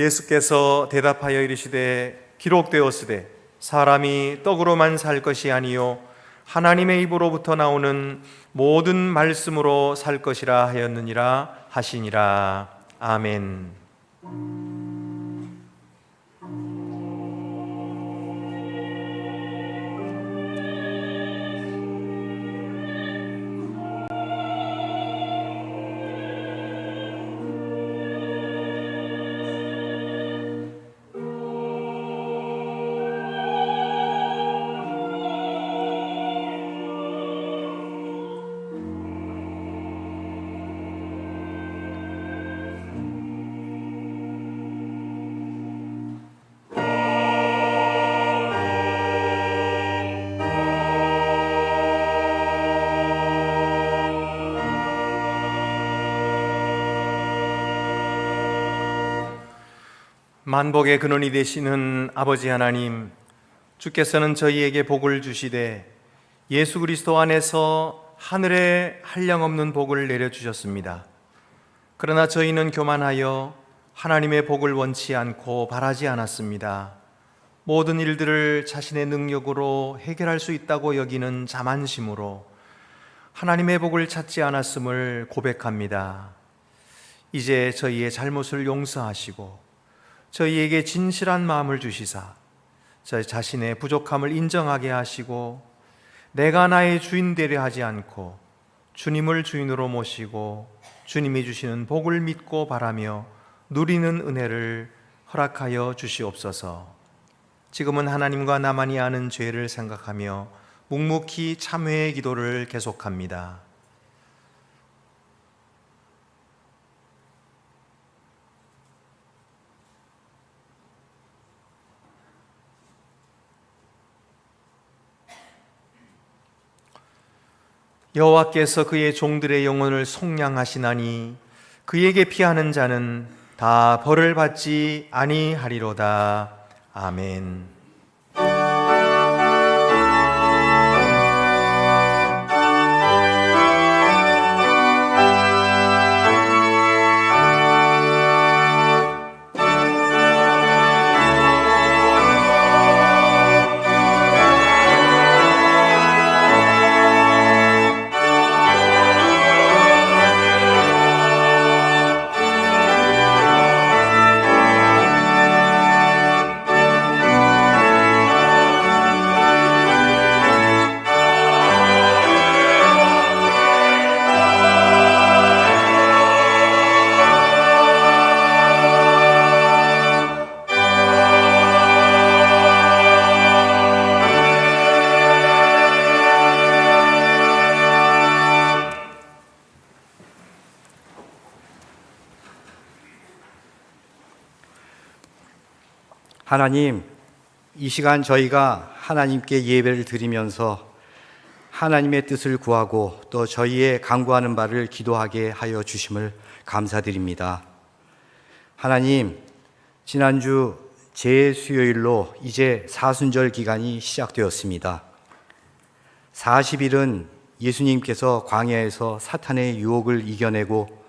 예수께서 대답하여 이르시되 기록되었으되 사람이 떡으로만 살 것이 아니요 하나님의 입으로부터 나오는 모든 말씀으로 살 것이라 하였느니라 하시니라. 아멘. 만복의 근원이 되시는 아버지 하나님, 주께서는 저희에게 복을 주시되 예수 그리스도 안에서 하늘에 한량없는 복을 내려주셨습니다. 그러나 저희는 교만하여 하나님의 복을 원치 않고 바라지 않았습니다. 모든 일들을 자신의 능력으로 해결할 수 있다고 여기는 자만심으로 하나님의 복을 찾지 않았음을 고백합니다. 이제 저희의 잘못을 용서하시고 저희에게 진실한 마음을 주시사 저희 자신의 부족함을 인정하게 하시고 내가 나의 주인 되려 하지 않고 주님을 주인으로 모시고 주님이 주시는 복을 믿고 바라며 누리는 은혜를 허락하여 주시옵소서. 지금은 하나님과 나만이 아는 죄를 생각하며 묵묵히 참회의 기도를 계속합니다. 여호와께서 그의 종들의 영혼을 속량하시나니 그에게 피하는 자는 다 벌을 받지 아니하리로다. 아멘. 하나님, 이 시간 저희가 하나님께 예배를 드리면서 하나님의 뜻을 구하고 또 저희의 간구하는 바를 기도하게 하여 주심을 감사드립니다. 하나님, 지난주 제수요일로 이제 사순절 기간이 시작되었습니다. 40일은 예수님께서 광야에서 사탄의 유혹을 이겨내고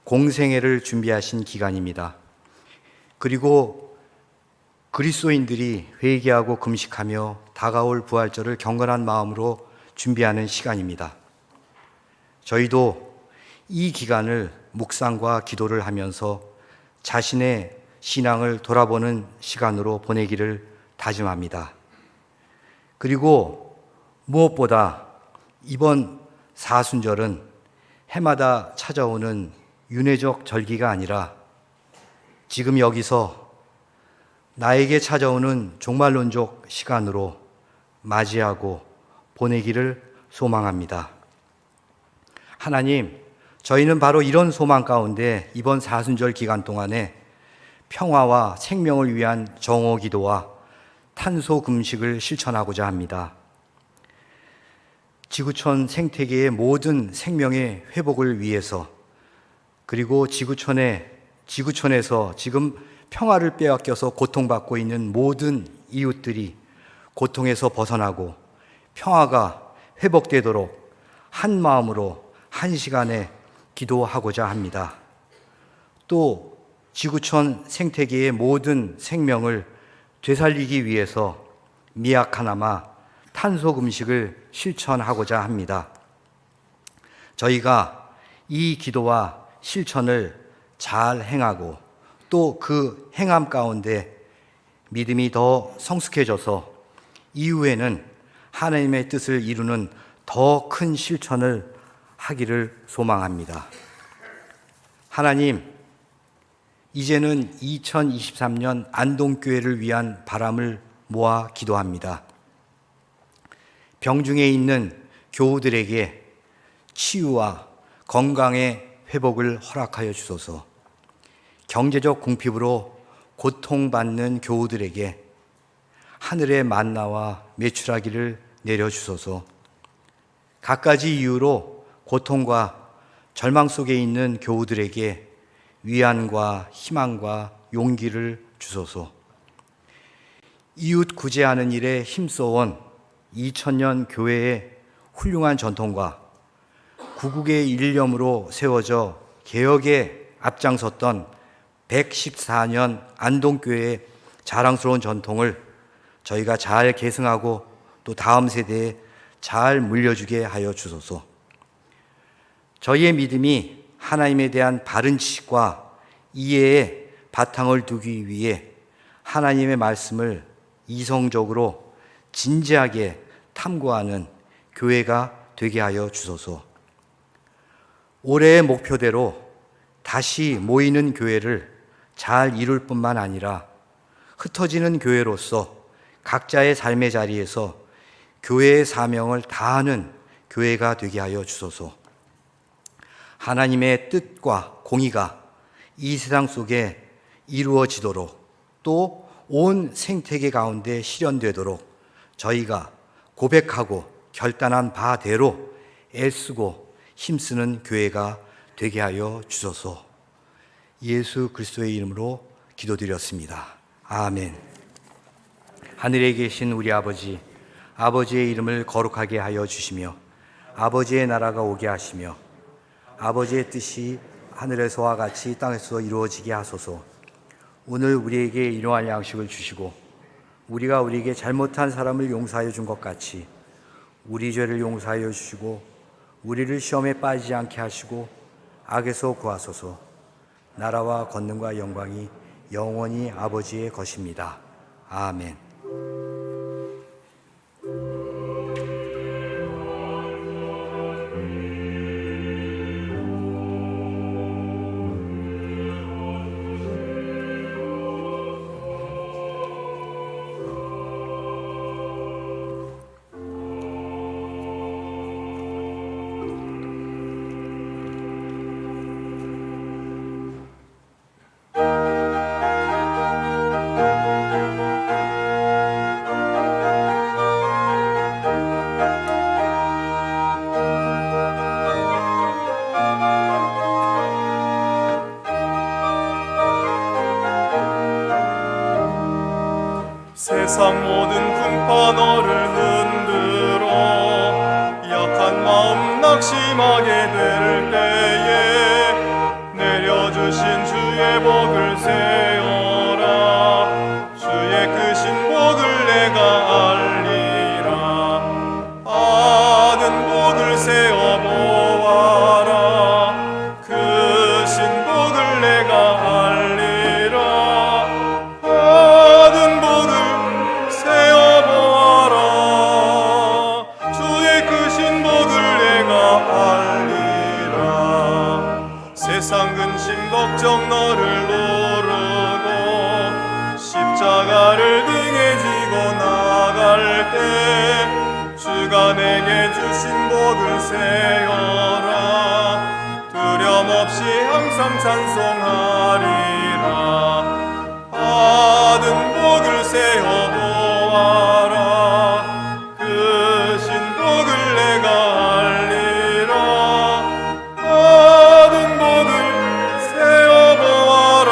공생애를 준비하신 기간입니다. 그리고 그리스도인들이 회개하고 금식하며 다가올 부활절을 경건한 마음으로 준비하는 시간입니다. 저희도 이 기간을 묵상과 기도를 하면서 자신의 신앙을 돌아보는 시간으로 보내기를 다짐합니다. 그리고 무엇보다 이번 사순절은 해마다 찾아오는 윤회적 절기가 아니라 지금 여기서 나에게 찾아오는 종말론적 시간으로 맞이하고 보내기를 소망합니다. 하나님, 저희는 바로 이런 소망 가운데 이번 사순절 기간 동안에 평화와 생명을 위한 정오 기도와 탄소 금식을 실천하고자 합니다. 지구촌 생태계의 모든 생명의 회복을 위해서, 그리고 지구촌에서 지금 평화를 빼앗겨서 고통받고 있는 모든 이웃들이 고통에서 벗어나고 평화가 회복되도록 한 마음으로 한 시간에 기도하고자 합니다. 또 지구촌 생태계의 모든 생명을 되살리기 위해서 미약하나마 탄소 금식을 실천하고자 합니다. 저희가 이 기도와 실천을 잘 행하고 또 그 행함 가운데 믿음이 더 성숙해져서 이후에는 하나님의 뜻을 이루는 더 큰 실천을 하기를 소망합니다. 하나님, 이제는 2023년 안동교회를 위한 바람을 모아 기도합니다. 병중에 있는 교우들에게 치유와 건강의 회복을 허락하여 주소서. 경제적 궁핍으로 고통받는 교우들에게 하늘의 만나와 메추라기를 내려주소서. 갖가지 이유로 고통과 절망 속에 있는 교우들에게 위안과 희망과 용기를 주소서. 이웃 구제하는 일에 힘써온 2000년 교회의 훌륭한 전통과 구국의 일념으로 세워져 개혁에 앞장섰던 114년 안동교회의 자랑스러운 전통을 저희가 잘 계승하고 또 다음 세대에 잘 물려주게 하여 주소서. 저희의 믿음이 하나님에 대한 바른 지식과 이해의 바탕을 두기 위해 하나님의 말씀을 이성적으로 진지하게 탐구하는 교회가 되게 하여 주소서. 올해의 목표대로 다시 모이는 교회를 잘 이룰 뿐만 아니라 흩어지는 교회로서 각자의 삶의 자리에서 교회의 사명을 다하는 교회가 되게 하여 주소서. 하나님의 뜻과 공의가 이 세상 속에 이루어지도록 또 온 생태계 가운데 실현되도록 저희가 고백하고 결단한 바대로 애쓰고 힘쓰는 교회가 되게 하여 주소서. 예수 그리스도의 이름으로 기도드렸습니다. 아멘. 하늘에 계신 우리 아버지, 아버지의 이름을 거룩하게 하여 주시며 아버지의 나라가 오게 하시며 아버지의 뜻이 하늘에서와 같이 땅에서 이루어지게 하소서. 오늘 우리에게 일용할 양식을 주시고 우리가 우리에게 잘못한 사람을 용서하여 준 것 같이 우리 죄를 용서하여 주시고 우리를 시험에 빠지지 않게 하시고 악에서 구하소서. 나라와 권능과 영광이 영원히 아버지의 것입니다. 아멘. 세상 모든 풍파 너를 흔들어 약한 마음 낙심하게 될 때에 내려주신 주의 복을 세어라. 주의 크신 복을 내가 알리라. 아는 복을 세어 보아라. 크신 복을 내가 알리라. 아는 복을 세어 보아라. 주의 크신 복을 내가 알리라. 세상 근심 걱정 너를 노르고 십자가를 등에 지고 나갈 때 주가 내게 주신 복을 세어라. 두려움 없이 항상 찬송하리라. 받은 복을 세어 보아라. 크신 복을 내가 알리라. 받은 복을 세어 보아라.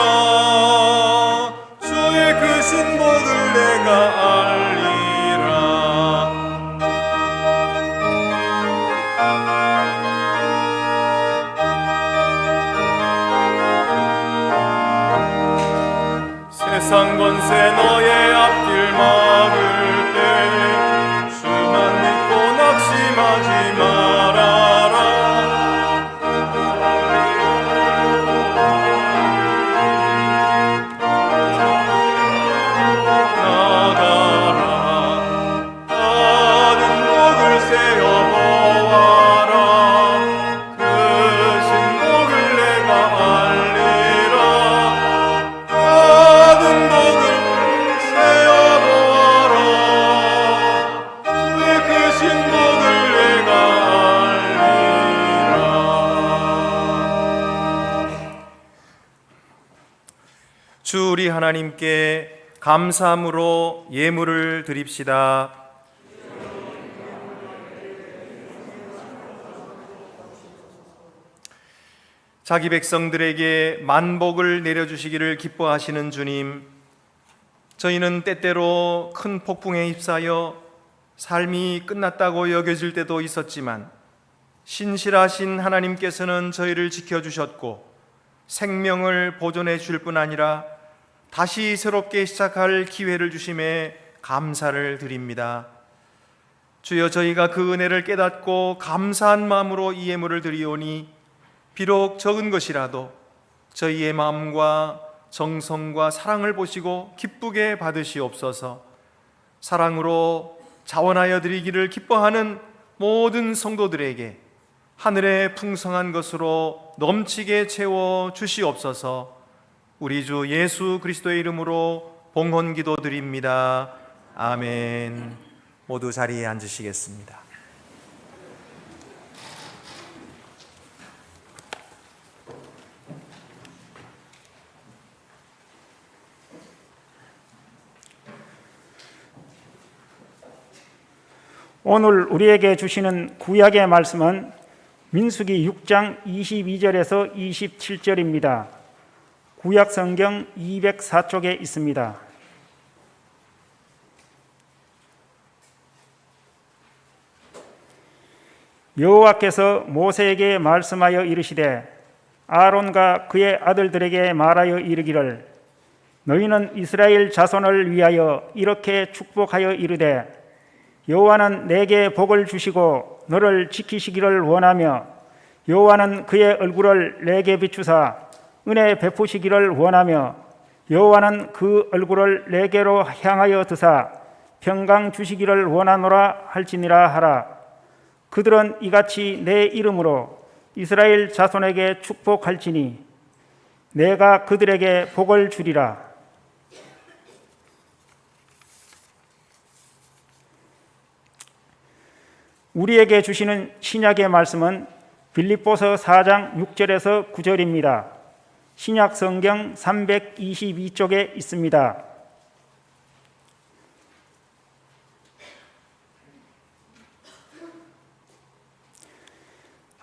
주의 크신 복을 내가 알리라. 세상 권세 너의 앞길 막을 때 주만 믿고 낙심하지 말아라. 나가라. 받은 복을 세어 보아라. 크신 복을 내가 알리라. 받은 복을 세어 보아라. 주의 크신 복을 내가 알리라. 주 우리 하나님께 감사함으로 예물을 드립시다. 자기 백성들에게 만복을 내려주시기를 기뻐하시는 주님, 저희는 때때로 큰 폭풍에 휩싸여 삶이 끝났다고 여겨질 때도 있었지만 신실하신 하나님께서는 저희를 지켜주셨고 생명을 보존해 줄 뿐 아니라 다시 새롭게 시작할 기회를 주심에 감사를 드립니다. 주여, 저희가 그 은혜를 깨닫고 감사한 마음으로 이 예물을 드리오니 비록 적은 것이라도 저희의 마음과 정성과 사랑을 보시고 기쁘게 받으시옵소서. 사랑으로 자원하여 드리기를 기뻐하는 모든 성도들에게 하늘의 풍성한 것으로 넘치게 채워 주시옵소서. 우리 주 예수 그리스도의 이름으로 봉헌 기도드립니다. 아멘. 모두 자리에 앉으시겠습니다. 오늘 우리에게 주시는 구약의 말씀은 민수기 6장 22절에서 27절입니다. 구약 성경 204쪽에 있습니다. 여호와께서 모세에게 말씀하여 이르시되 아론과 그의 아들들에게 말하여 이르기를 너희는 이스라엘 자손을 위하여 이렇게 축복하여 이르되 여호와는 내게 복을 주시고 너를 지키시기를 원하며 여호와는 그의 얼굴을 내게 비추사 은혜 베푸시기를 원하며 여호와는 그 얼굴을 내게로 향하여 드사 평강 주시기를 원하노라 할지니라 하라. 그들은 이같이 내 이름으로 이스라엘 자손에게 축복할지니 내가 그들에게 복을 주리라. 우리에게 주시는 신약의 말씀은 빌립보서 4장 6절에서 9절입니다. 신약 성경 322쪽에 있습니다.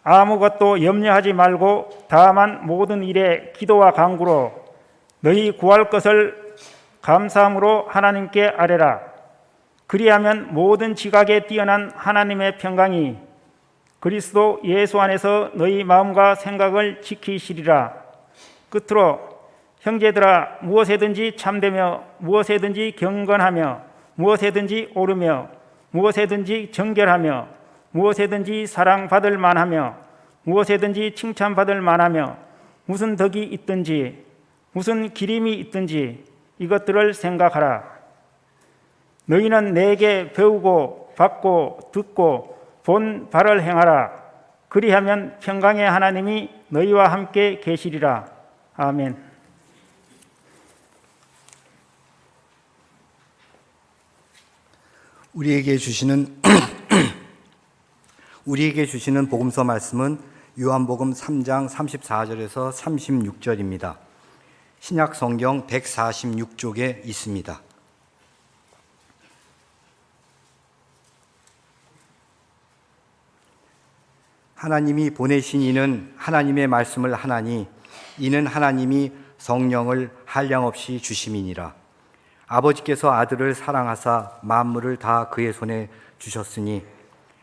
아무것도 염려하지 말고 다만 모든 일에 기도와 간구로 너희 구할 것을 감사함으로 하나님께 아뢰라. 그리하면 모든 지각에 뛰어난 하나님의 평강이 그리스도 예수 안에서 너희 마음과 생각을 지키시리라. 끝으로 형제들아, 무엇에든지 참되며 무엇에든지 경건하며 무엇에든지 옳으며 무엇에든지 정결하며 무엇에든지 사랑받을 만하며 무엇에든지 칭찬받을 만하며 무슨 덕이 있든지 무슨 기림이 있든지 이것들을 생각하라. 너희는 내게 배우고 받고 듣고 본 바를 행하라. 그리하면 평강의 하나님이 너희와 함께 계시리라. 아멘. 우리에게 주시는 복음서 말씀은 요한복음 3장 34절에서 36절입니다. 신약 성경 146쪽에 있습니다. 하나님이 보내신 이는 하나님의 말씀을 하나니 이는 하나님이 성령을 한량없이 주심이니라. 아버지께서 아들을 사랑하사 만물을 다 그의 손에 주셨으니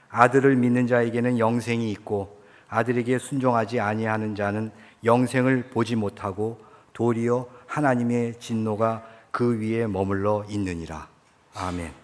아들을 믿는 자에게는 영생이 있고 아들에게 순종하지 아니하는 자는 영생을 보지 못하고 도리어 하나님의 진노가 그 위에 머물러 있느니라. 아멘.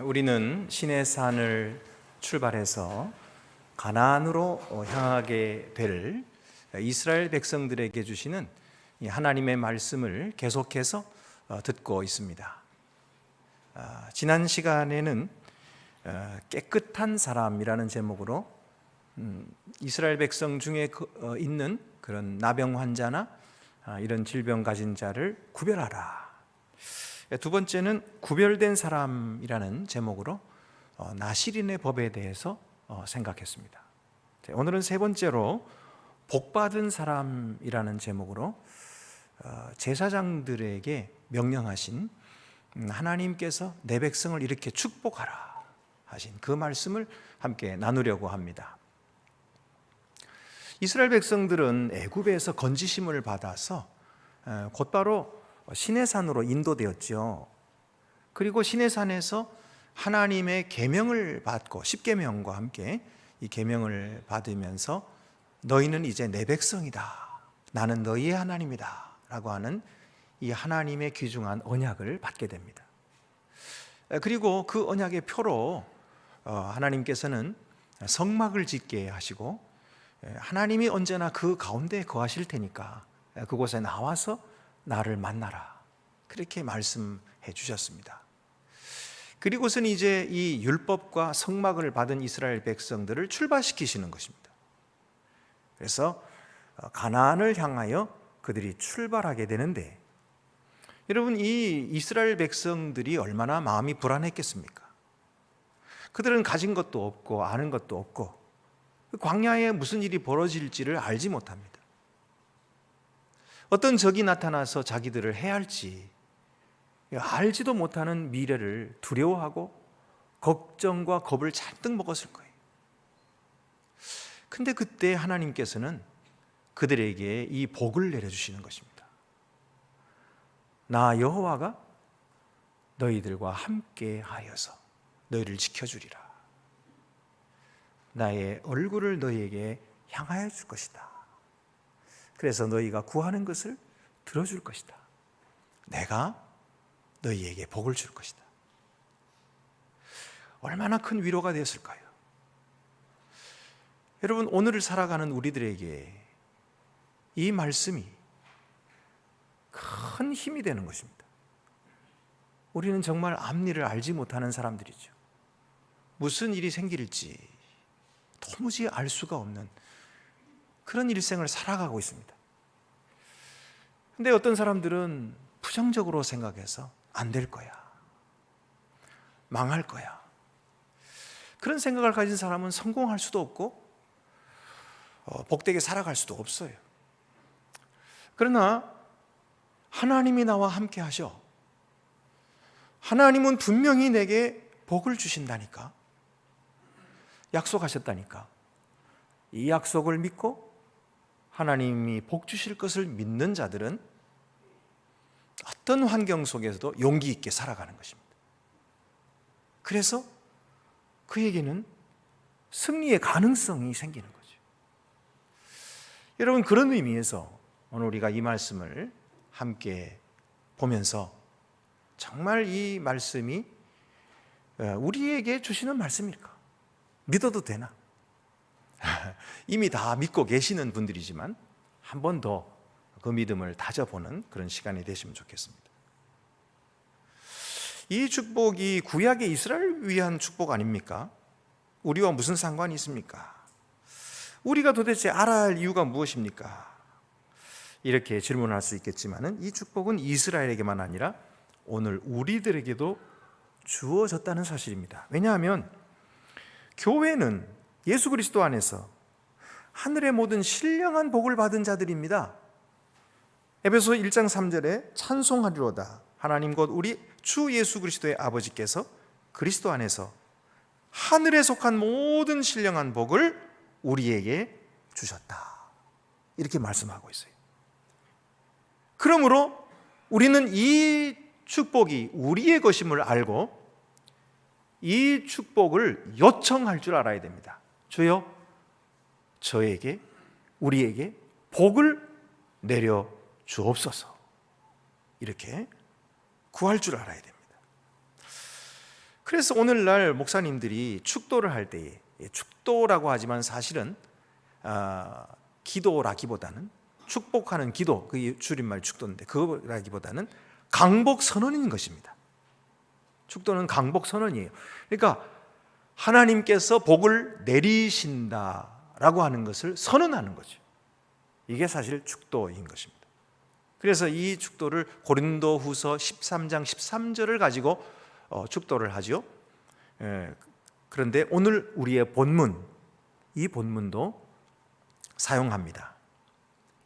우리는 시내산을 출발해서 가나안으로 향하게 될 이스라엘 백성들에게 주시는 이 하나님의 말씀을 계속해서 듣고 있습니다. 지난 시간에는 깨끗한 사람이라는 제목으로 이스라엘 백성 중에 있는 그런 나병 환자나 이런 질병 가진 자를 구별하라. 두 번째는 구별된 사람이라는 제목으로 나시린의 법에 대해서 생각했습니다. 오늘은 세 번째로 복받은 사람이라는 제목으로 제사장들에게 명령하신 하나님께서 내 백성을 이렇게 축복하라 하신 그 말씀을 함께 나누려고 합니다. 이스라엘 백성들은 애굽에서 건지심을 받아서 곧바로 시내산으로 인도되었죠. 그리고 시내산에서 하나님의 계명을 받고 십계명과 함께 이 계명을 받으면서 너희는 이제 내 백성이다, 나는 너희의 하나님이다 라고 하는 이 하나님의 귀중한 언약을 받게 됩니다. 그리고 그 언약의 표로 하나님께서는 성막을 짓게 하시고 하나님이 언제나 그 가운데 거하실 테니까 그곳에 나와서 나를 만나라, 그렇게 말씀해 주셨습니다. 그리고선 이제 이 율법과 성막을 받은 이스라엘 백성들을 출발시키시는 것입니다. 그래서 가나안을 향하여 그들이 출발하게 되는데, 여러분, 이 이스라엘 백성들이 얼마나 마음이 불안했겠습니까? 그들은 가진 것도 없고 아는 것도 없고 광야에 무슨 일이 벌어질지를 알지 못합니다. 어떤 적이 나타나서 자기들을 해할지 알지도 못하는 미래를 두려워하고 걱정과 겁을 잔뜩 먹었을 거예요. 근데 그때 하나님께서는 그들에게 이 복을 내려주시는 것입니다. 나 여호와가 너희들과 함께 하여서 너희를 지켜주리라. 나의 얼굴을 너희에게 향하여 줄 것이다. 그래서 너희가 구하는 것을 들어줄 것이다. 내가 너희에게 복을 줄 것이다. 얼마나 큰 위로가 되었을까요? 여러분, 오늘을 살아가는 우리들에게 이 말씀이 큰 힘이 되는 것입니다. 우리는 정말 앞일을 알지 못하는 사람들이죠. 무슨 일이 생길지 도무지 알 수가 없는 그런 일생을 살아가고 있습니다. 근데 어떤 사람들은 부정적으로 생각해서 안 될 거야, 망할 거야, 그런 생각을 가진 사람은 성공할 수도 없고 복되게 살아갈 수도 없어요. 그러나 하나님이 나와 함께 하셔. 하나님은 분명히 내게 복을 주신다니까, 약속하셨다니까. 이 약속을 믿고 하나님이 복 주실 것을 믿는 자들은 어떤 환경 속에서도 용기 있게 살아가는 것입니다. 그래서 그에게는 승리의 가능성이 생기는 거죠. 여러분, 그런 의미에서 오늘 우리가 이 말씀을 함께 보면서 정말 이 말씀이 우리에게 주시는 말씀일까? 믿어도 되나? 이미 다 믿고 계시는 분들이지만 한 번 더 그 믿음을 다져보는 그런 시간이 되시면 좋겠습니다. 이 축복이 구약의 이스라엘을 위한 축복 아닙니까? 우리와 무슨 상관이 있습니까? 우리가 도대체 알아야 할 이유가 무엇입니까? 이렇게 질문할 수 있겠지만 이 축복은 이스라엘에게만 아니라 오늘 우리들에게도 주어졌다는 사실입니다. 왜냐하면 교회는 예수 그리스도 안에서 하늘의 모든 신령한 복을 받은 자들입니다. 에베소 1장 3절에 찬송하리로다. 하나님 곧 우리 주 예수 그리스도의 아버지께서 그리스도 안에서 하늘에 속한 모든 신령한 복을 우리에게 주셨다. 이렇게 말씀하고 있어요. 그러므로 우리는 이 축복이 우리의 것임을 알고 이 축복을 요청할 줄 알아야 됩니다. 주여, 저에게, 우리에게 복을 내려 주옵소서. 이렇게 구할 줄 알아야 됩니다. 그래서 오늘날 목사님들이 축도를 할 때에, 축도라고 하지만 사실은 기도라기보다는, 축복하는 기도, 그 줄임말 축도인데 그거라기보다는 강복 선언인 것입니다. 축도는 강복 선언이에요. 그러니까 하나님께서 복을 내리신다라고 하는 것을 선언하는 거죠. 이게 사실 축도인 것입니다. 그래서 이 축도를 고린도후서 13장 13절을 가지고 축도를 하죠. 그런데 오늘 우리의 본문, 이 본문도 사용합니다.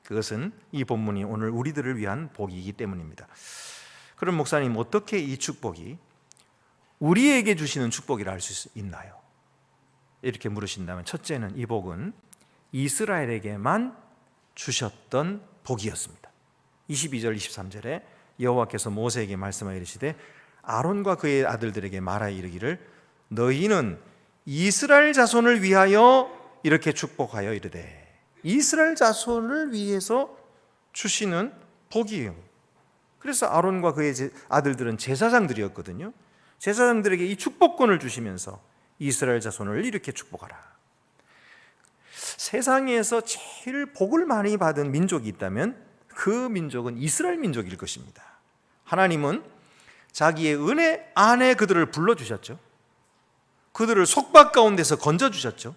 그것은 이 본문이 오늘 우리들을 위한 복이기 때문입니다. 그럼 목사님, 어떻게 이 축복이 우리에게 주시는 축복이라 할 수 있나요? 이렇게 물으신다면, 첫째는 이 복은 이스라엘에게만 주셨던 복이었습니다. 22절 23절에 여호와께서 모세에게 말씀하여 이르시되 아론과 그의 아들들에게 말하여 이르기를 너희는 이스라엘 자손을 위하여 이렇게 축복하여 이르되, 이스라엘 자손을 위해서 주시는 복이에요. 그래서 아론과 그의 아들들은 제사장들이었거든요. 제사장들에게 이 축복권을 주시면서 이스라엘 자손을 이렇게 축복하라. 세상에서 제일 복을 많이 받은 민족이 있다면 그 민족은 이스라엘 민족일 것입니다. 하나님은 자기의 은혜 안에 그들을 불러주셨죠. 그들을 속박 가운데서 건져주셨죠.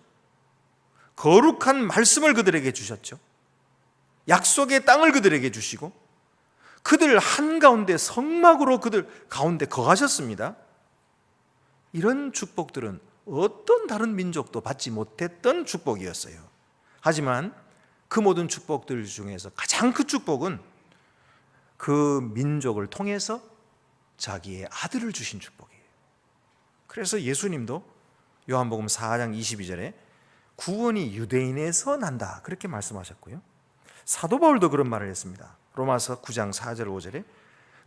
거룩한 말씀을 그들에게 주셨죠. 약속의 땅을 그들에게 주시고 그들 한가운데 성막으로 그들 가운데 거하셨습니다. 이런 축복들은 어떤 다른 민족도 받지 못했던 축복이었어요. 하지만 그 모든 축복들 중에서 가장 큰 축복은 그 민족을 통해서 자기의 아들을 주신 축복이에요. 그래서 예수님도 요한복음 4장 22절에 구원이 유대인에서 난다, 그렇게 말씀하셨고요. 사도 바울도 그런 말을 했습니다. 로마서 9장 4절 5절에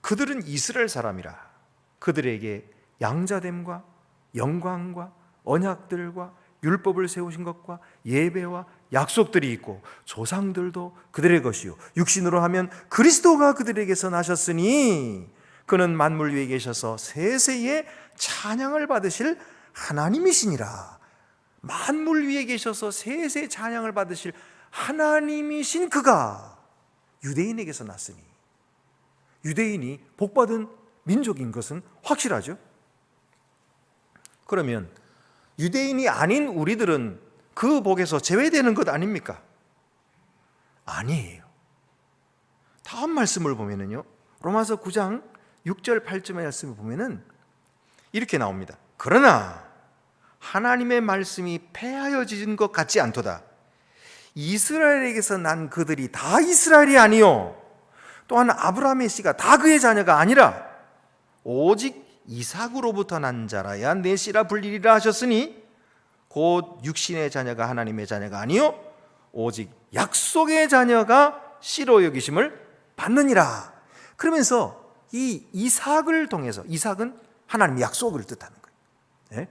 그들은 이스라엘 사람이라 그들에게 양자됨과 영광과 언약들과 율법을 세우신 것과 예배와 약속들이 있고 조상들도 그들의 것이요 육신으로 하면 그리스도가 그들에게서 나셨으니 그는 만물 위에 계셔서 세세의 찬양을 받으실 하나님이시니라. 만물 위에 계셔서 세세의 찬양을 받으실 하나님이신 그가 유대인에게서 났으니, 유대인이 복받은 민족인 것은 확실하죠. 그러면 유대인이 아닌 우리들은 그 복에서 제외되는 것 아닙니까? 아니에요. 다음 말씀을 보면은요, 로마서 9장 6절 8절 말씀을 보면은 이렇게 나옵니다. 그러나 하나님의 말씀이 폐하여진 것 같지 않도다. 이스라엘에게서 난 그들이 다 이스라엘이 아니요 또한 아브라함의 씨가 다 그의 자녀가 아니라 오직 이삭으로부터 난 자라야 내 씨라 불리리라 하셨으니 곧 육신의 자녀가 하나님의 자녀가 아니요 오직 약속의 자녀가 씨로 여기심을 받느니라. 그러면서 이 이삭을 통해서, 이삭은 하나님의 약속을 뜻하는 거예요.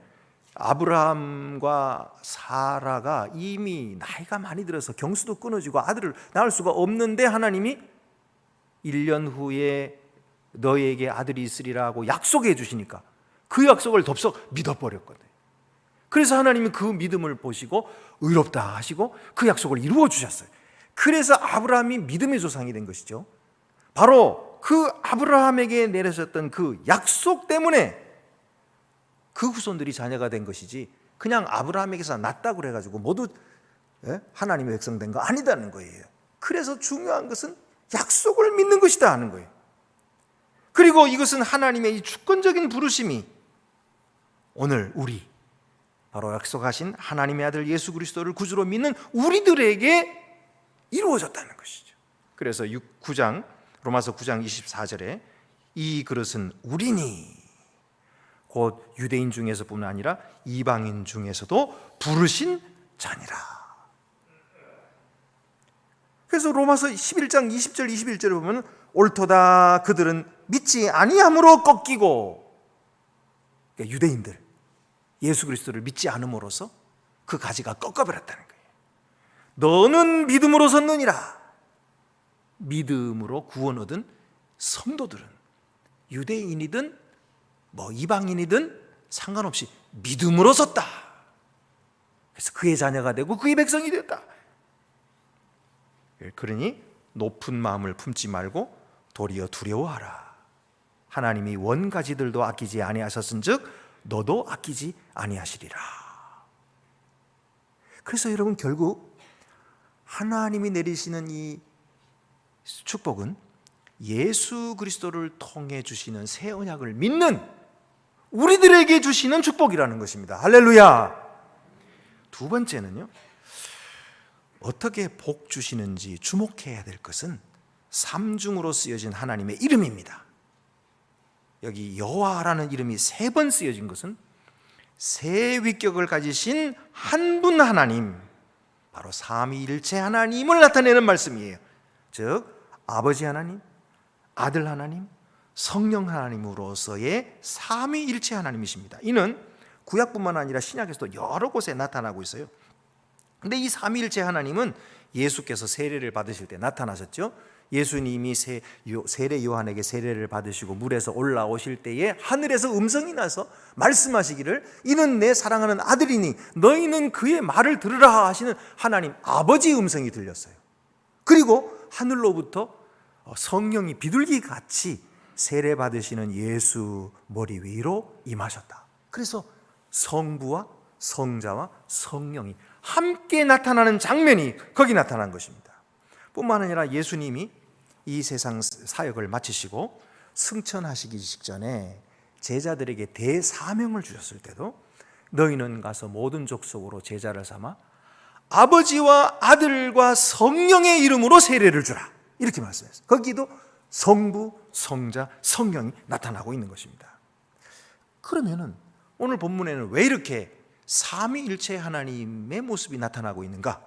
아브라함과 사라가 이미 나이가 많이 들어서 경수도 끊어지고 아들을 낳을 수가 없는데 하나님이 1년 후에 너에게 아들이 있으리라 하고 약속해 주시니까 그 약속을 덥석 믿어버렸거든요. 그래서 하나님이 그 믿음을 보시고 의롭다 하시고 그 약속을 이루어 주셨어요. 그래서 아브라함이 믿음의 조상이 된 것이죠. 바로 그 아브라함에게 내려졌던 그 약속 때문에 그 후손들이 자녀가 된 것이지 그냥 아브라함에게서 났다고 그래가지고 모두 하나님의 백성 된 거 아니다는 거예요. 그래서 중요한 것은 약속을 믿는 것이다 하는 거예요. 그리고 이것은 하나님의 이 주권적인 부르심이 오늘 우리 바로 약속하신 하나님의 아들 예수 그리스도를 구주로 믿는 우리들에게 이루어졌다는 것이죠. 그래서 로마서 9장 24절에 이 그릇은 우리니 곧 유대인 중에서뿐만 아니라 이방인 중에서도 부르신 자니라. 그래서 로마서 11장 20절 21절에 보면 옳도다 그들은 믿지 아니함으로 꺾이고, 그러니까 유대인들 예수 그리스도를 믿지 않음으로써 그 가지가 꺾어버렸다는 거예요. 너는 믿음으로 섰느니라. 믿음으로 구원 얻은 성도들은 유대인이든 이방인이든 상관없이 믿음으로 섰다. 그래서 그의 자녀가 되고 그의 백성이 되었다. 그러니 높은 마음을 품지 말고 도리어 두려워하라. 하나님이 원가지들도 아끼지 아니하셨은즉 너도 아끼지 아니하시리라. 그래서 여러분, 결국 하나님이 내리시는 이 축복은 예수 그리스도를 통해 주시는 새 언약을 믿는 우리들에게 주시는 축복이라는 것입니다. 할렐루야. 두 번째는요, 어떻게 복 주시는지 주목해야 될 것은 삼중으로 쓰여진 하나님의 이름입니다. 여기 여호와라는 이름이 3번 쓰여진 것은 세 위격을 가지신 한 분 하나님, 바로 삼위일체 하나님을 나타내는 말씀이에요. 즉 아버지 하나님, 아들 하나님, 성령 하나님으로서의 삼위일체 하나님이십니다. 이는 구약뿐만 아니라 신약에서도 여러 곳에 나타나고 있어요. 근데 이 삼위일체 하나님은 예수께서 세례를 받으실 때 나타나셨죠. 예수님이 세례 요한에게 세례를 받으시고 물에서 올라오실 때에 하늘에서 음성이 나서 말씀하시기를 이는 내 사랑하는 아들이니 너희는 그의 말을 들으라 하시는 하나님 아버지 음성이 들렸어요. 그리고 하늘로부터 성령이 비둘기같이 세례 받으시는 예수 머리 위로 임하셨다. 그래서 성부와 성자와 성령이 함께 나타나는 장면이 거기 나타난 것입니다. 뿐만 아니라 예수님이 이 세상 사역을 마치시고 승천하시기 직전에 제자들에게 대사명을 주셨을 때도 너희는 가서 모든 족속으로 제자를 삼아 아버지와 아들과 성령의 이름으로 세례를 주라, 이렇게 말씀했어요. 거기도 성부, 성자, 성령이 나타나고 있는 것입니다. 그러면은 오늘 본문에는 왜 이렇게 삼위일체 하나님의 모습이 나타나고 있는가?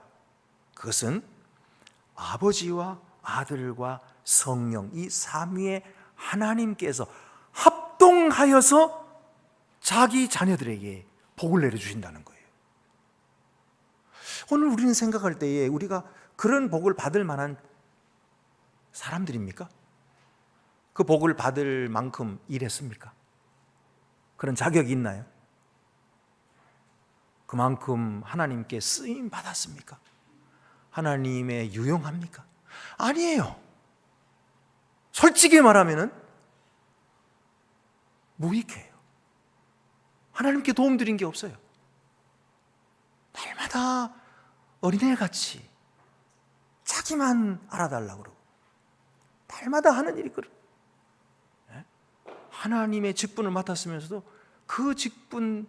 그것은 아버지와 아들과 성령, 이 삼위의 하나님께서 합동하여서 자기 자녀들에게 복을 내려주신다는 거예요. 오늘 우리는 생각할 때에 우리가 그런 복을 받을 만한 사람들입니까? 그 복을 받을 만큼 일했습니까? 그런 자격이 있나요? 그만큼 하나님께 쓰임 받았습니까? 하나님의 유용합니까? 아니에요. 솔직히 말하면은 무익해요. 하나님께 도움 드린 게 없어요. 날마다 어린애같이 자기만 알아달라고 그러고 날마다 하는 일이 그런, 하나님의 직분을 맡았으면서도 그 직분에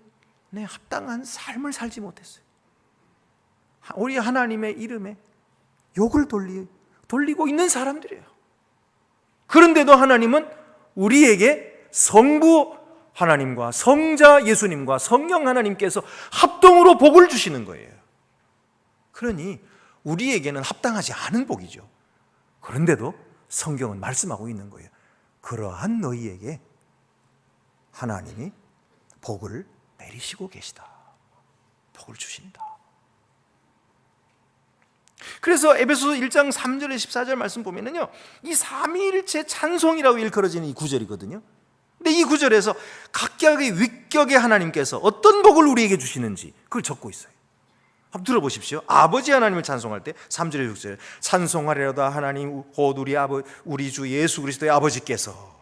합당한 삶을 살지 못했어요. 우리 하나님의 이름에 욕을 돌리고 있는 사람들이에요. 그런데도 하나님은 우리에게 성부 하나님과 성자 예수님과 성령 하나님께서 합동으로 복을 주시는 거예요. 그러니 우리에게는 합당하지 않은 복이죠. 그런데도 성경은 말씀하고 있는 거예요. 그러한 너희에게 하나님이 복을 내리시고 계시다. 복을 주신다. 그래서 에베소서 1장 3절에 14절 말씀 보면은요, 이 삼위일체 찬송이라고 일컬어지는 이 구절이거든요. 근데 이 구절에서 각각의 위격의 하나님께서 어떤 복을 우리에게 주시는지 그걸 적고 있어요. 한번 들어보십시오. 아버지 하나님을 찬송할 때 3절에 6절에 찬송하리로다 하나님 곧 우리 주 예수 그리스도의 아버지께서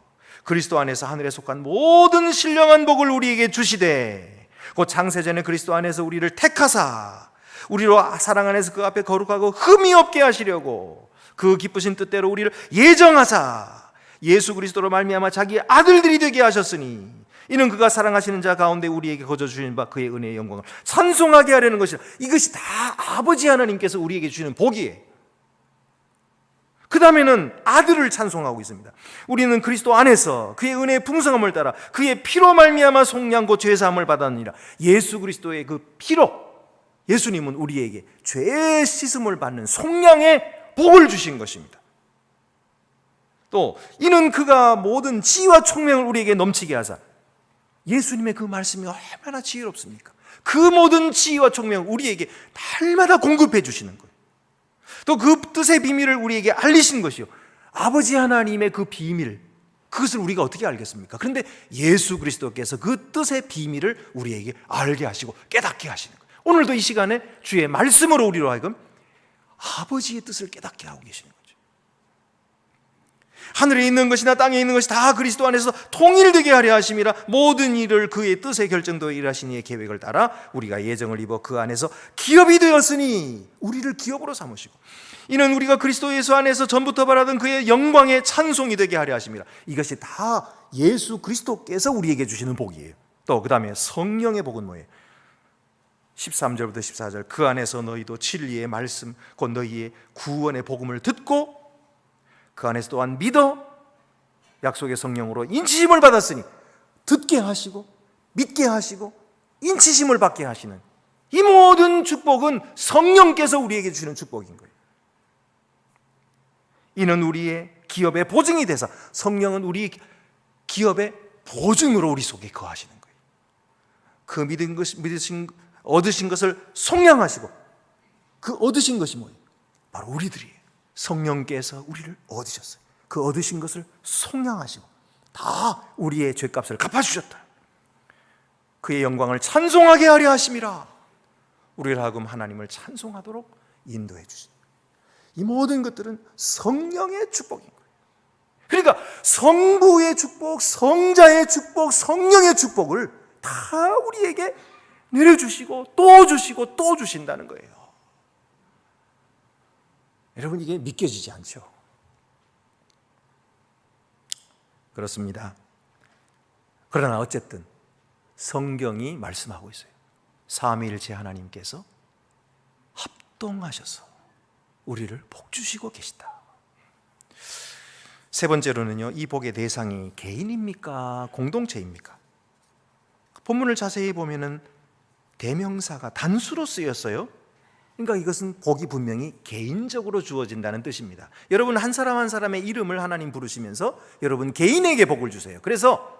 그리스도 안에서 하늘에 속한 모든 신령한 복을 우리에게 주시되 곧 창세전에 그리스도 안에서 우리를 택하사 우리로 사랑 안에서 그 앞에 거룩하고 흠이 없게 하시려고 그 기쁘신 뜻대로 우리를 예정하사 예수 그리스도로 말미암아 자기의 아들들이 되게 하셨으니 이는 그가 사랑하시는 자 가운데 우리에게 거저 주신 바 그의 은혜의 영광을 찬송하게 하려는 것이라. 이것이 다 아버지 하나님께서 우리에게 주시는 복이에요. 그 다음에는 아들을 찬송하고 있습니다. 우리는 그리스도 안에서 그의 은혜의 풍성함을 따라 그의 피로 말미암아 속량고 죄사함을 받았느니라. 예수 그리스도의 그 피로 예수님은 우리에게 죄 씻음을 받는 속량의 복을 주신 것입니다. 또 이는 그가 모든 지혜와 총명을 우리에게 넘치게 하사. 예수님의 그 말씀이 얼마나 지혜롭습니까? 그 모든 지혜와 총명을 우리에게 날마다 공급해 주시는 거예요. 또 그 뜻의 비밀을 우리에게 알리신 것이요, 아버지 하나님의 그 비밀, 그것을 우리가 어떻게 알겠습니까? 그런데 예수 그리스도께서 그 뜻의 비밀을 우리에게 알게 하시고 깨닫게 하시는 거예요. 오늘도 이 시간에 주의 말씀으로 우리로 하여금 아버지의 뜻을 깨닫게 하고 계시는 거죠. 하늘에 있는 것이나 땅에 있는 것이 다 그리스도 안에서 통일되게 하려 하심이라. 모든 일을 그의 뜻의 결정도 일하신 이의 계획을 따라 우리가 예정을 입어 그 안에서 기업이 되었으니, 우리를 기업으로 삼으시고 이는 우리가 그리스도 예수 안에서 전부터 바라던 그의 영광의 찬송이 되게 하려 하심이라. 이것이 다 예수 그리스도께서 우리에게 주시는 복이에요. 또 그 다음에 성령의 복은 뭐예요? 13절부터 14절, 그 안에서 너희도 진리의 말씀 곧 너희의 구원의 복음을 듣고 그 안에서 또한 믿어 약속의 성령으로 인치심을 받았으니, 듣게 하시고 믿게 하시고 인치심을 받게 하시는 이 모든 축복은 성령께서 우리에게 주시는 축복인 거예요. 이는 우리의 기업의 보증이 되사, 성령은 우리 기업의 보증으로 우리 속에 거하시는 거예요. 그 얻으신 것을 속량하시고, 그 얻으신 것이 뭐예요? 바로 우리들이에요. 성령께서 우리를 얻으셨어요. 그 얻으신 것을 속량하시고 다 우리의 죄값을 갚아주셨다. 그의 영광을 찬송하게 하려 하심이라. 우리를 하여금 하나님을 찬송하도록 인도해 주신 이 모든 것들은 성령의 축복인 거예요. 그러니까 성부의 축복, 성자의 축복, 성령의 축복을 다 우리에게 내려주시고 또 주시고 또 주신다는 거예요. 여러분, 이게 믿겨지지 않죠? 그렇습니다. 그러나 어쨌든 성경이 말씀하고 있어요. 삼위일체 하나님께서 합동하셔서 우리를 복 주시고 계시다. 세 번째로는요, 이 복의 대상이 개인입니까? 공동체입니까? 본문을 자세히 보면은 대명사가 단수로 쓰였어요. 그러니까 이것은 복이 분명히 개인적으로 주어진다는 뜻입니다. 여러분, 한 사람 한 사람의 이름을 하나님 부르시면서 여러분 개인에게 복을 주세요. 그래서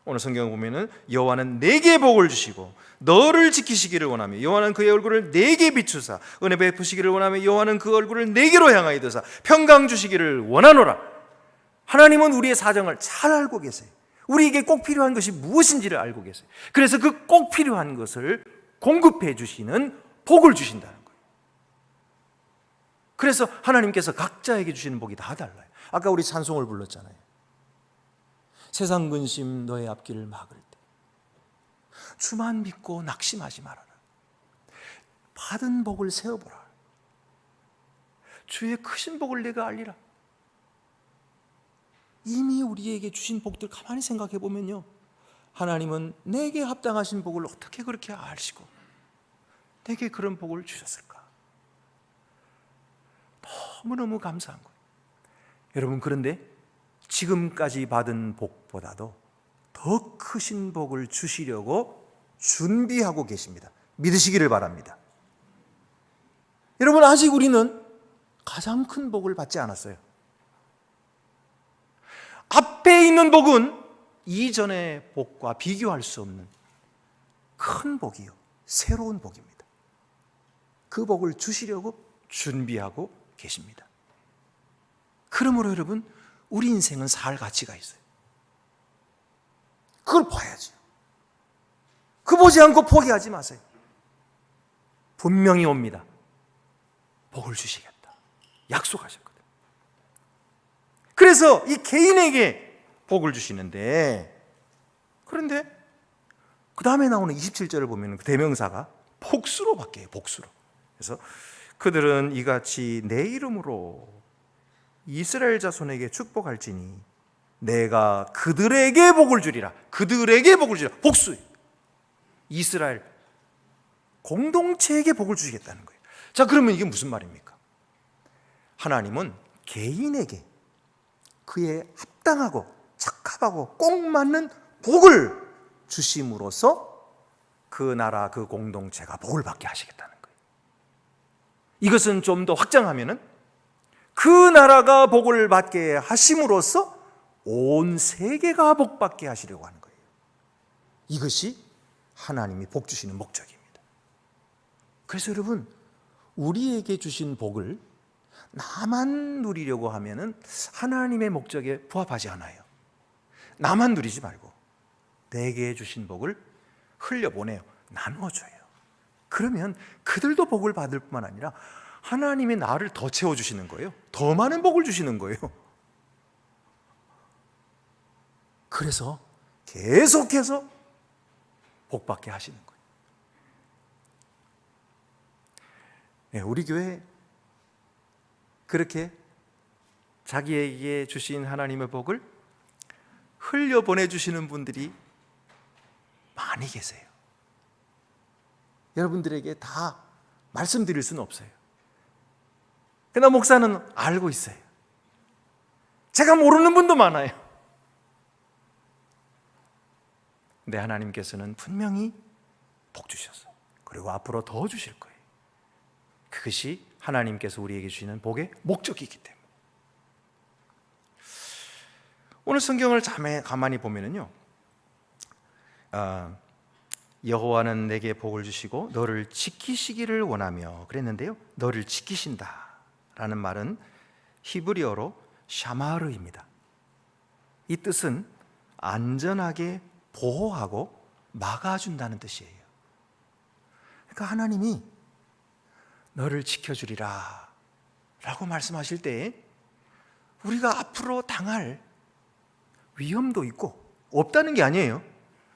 오늘 성경을 보면은 여호와는 내게 복을 주시고 너를 지키시기를 원하며 여호와는 그의 얼굴을 내게 비추사 은혜 베푸시기를 원하며 여호와는 그 얼굴을 내게로 향하여 드사 평강 주시기를 원하노라. 하나님은 우리의 사정을 잘 알고 계세요. 우리에게 꼭 필요한 것이 무엇인지를 알고 계세요. 그래서 그 꼭 필요한 것을 공급해 주시는 복을 주신다는 거예요. 그래서 하나님께서 각자에게 주시는 복이 다 달라요. 아까 우리 찬송을 불렀잖아요. 세상 근심 너의 앞길을 막을 때 주만 믿고 낙심하지 말아라. 받은 복을 세어보라. 주의 크신 복을 내가 알리라. 이미 우리에게 주신 복들 가만히 생각해 보면요, 하나님은 내게 합당하신 복을 어떻게 그렇게 아시고 내게 그런 복을 주셨을까? 너무너무 감사한 거예요. 여러분, 그런데 지금까지 받은 복보다도 더 크신 복을 주시려고 준비하고 계십니다. 믿으시기를 바랍니다. 여러분, 아직 우리는 가장 큰 복을 받지 않았어요. 앞에 있는 복은 이전의 복과 비교할 수 없는 큰 복이요, 새로운 복입니다. 그 복을 주시려고 준비하고 계십니다. 그러므로 여러분, 우리 인생은 살 가치가 있어요. 그걸 봐야죠. 그 보지 않고 포기하지 마세요. 분명히 옵니다. 복을 주시겠다 약속하셨거든요. 그래서 이 개인에게 복을 주시는데, 그런데 그 다음에 나오는 27절을 보면 그 대명사가 복수로 바뀌어요. 복수로. 그래서 그들은 이같이 내 이름으로 이스라엘 자손에게 축복할지니 내가 그들에게 복을 주리라. 그들에게 복을 주리라. 복수. 이스라엘 공동체에게 복을 주시겠다는 거예요. 자, 그러면 이게 무슨 말입니까? 하나님은 개인에게 그에 합당하고 적합하고 꼭 맞는 복을 주심으로써 그 나라, 그 공동체가 복을 받게 하시겠다는 거예요. 이것은 좀 더 확장하면은 그 나라가 복을 받게 하심으로써 온 세계가 복받게 하시려고 하는 거예요. 이것이 하나님이 복 주시는 목적입니다. 그래서 여러분, 우리에게 주신 복을 나만 누리려고 하면은 하나님의 목적에 부합하지 않아요. 나만 누리지 말고 내게 주신 복을 흘려보내요. 나누어줘요. 그러면 그들도 복을 받을 뿐만 아니라 하나님이 나를 더 채워주시는 거예요. 더 많은 복을 주시는 거예요. 그래서 계속해서 복받게 하시는 거예요. 네, 우리 교회 그렇게 자기에게 주신 하나님의 복을 흘려보내주시는 분들이 많이 계세요. 여러분들에게 다 말씀드릴 수는 없어요. 그러나 목사는 알고 있어요. 제가 모르는 분도 많아요. 근데 하나님께서는 분명히 복 주셨어요. 그리고 앞으로 더 주실 거예요. 그것이 하나님께서 우리에게 주시는 복의 목적이기 때문에. 오늘 성경을 가만히 보면은요, 여호와는 내게 복을 주시고 너를 지키시기를 원하며 그랬는데요, 너를 지키신다라는 말은 히브리어로 샤마르입니다. 이 뜻은 안전하게 보호하고 막아준다는 뜻이에요. 그러니까 하나님이 너를 지켜주리라 라고 말씀하실 때 우리가 앞으로 당할 위험도 있고, 없다는 게 아니에요.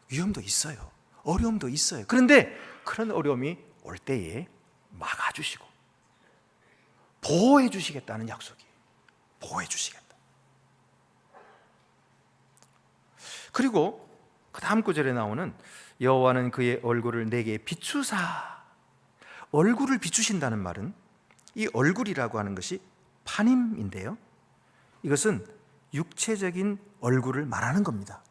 위험도 있어요. 어려움도 있어요. 그런데 그런 어려움이 올 때에 막아주시고 보호해 주시겠다는 약속이에요. 보호해 주시겠다. 그리고 그 다음 구절에 나오는 여호와는 그의 얼굴을 내게 비추사, 얼굴을 비추신다는 말은 이 얼굴이라고 하는 것이 파님인데요, 이것은 육체적인 얼굴을 말하는 겁니다.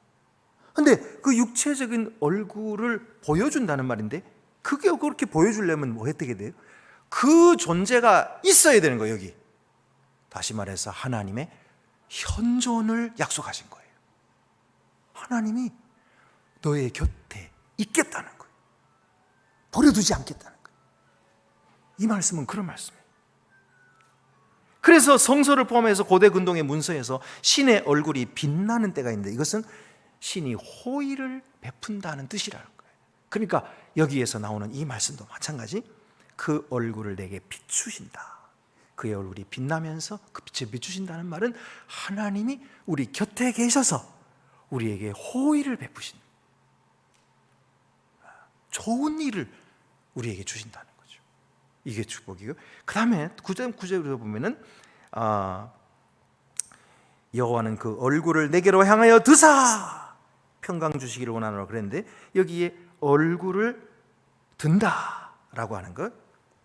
근데 그 육체적인 얼굴을 보여준다는 말인데, 그게 그렇게 보여주려면 뭐 어떻게 돼요? 그 존재가 있어야 되는 거예요. 여기 다시 말해서 하나님의 현존을 약속하신 거예요. 하나님이 너의 곁에 있겠다는 거예요. 버려두지 않겠다는 거예요. 이 말씀은 그런 말씀이에요. 그래서 성서를 포함해서 고대 근동의 문서에서 신의 얼굴이 빛나는 때가 있는데, 이것은 신이 호의를 베푼다는 뜻이라는 거예요. 그러니까 여기에서 나오는 이 말씀도 마찬가지, 그 얼굴을 내게 비추신다. 그의 얼굴이 빛나면서 그 빛을 비추신다는 말은 하나님이 우리 곁에 계셔서 우리에게 호의를 베푸신, 좋은 일을 우리에게 주신다는 거죠. 이게 축복이고, 그 다음에 9절에 보면은 여호와는 그 얼굴을 내게로 향하여 드사 평강 주시기를 원하노라 그랬는데, 여기에 얼굴을 든다라고 하는 것,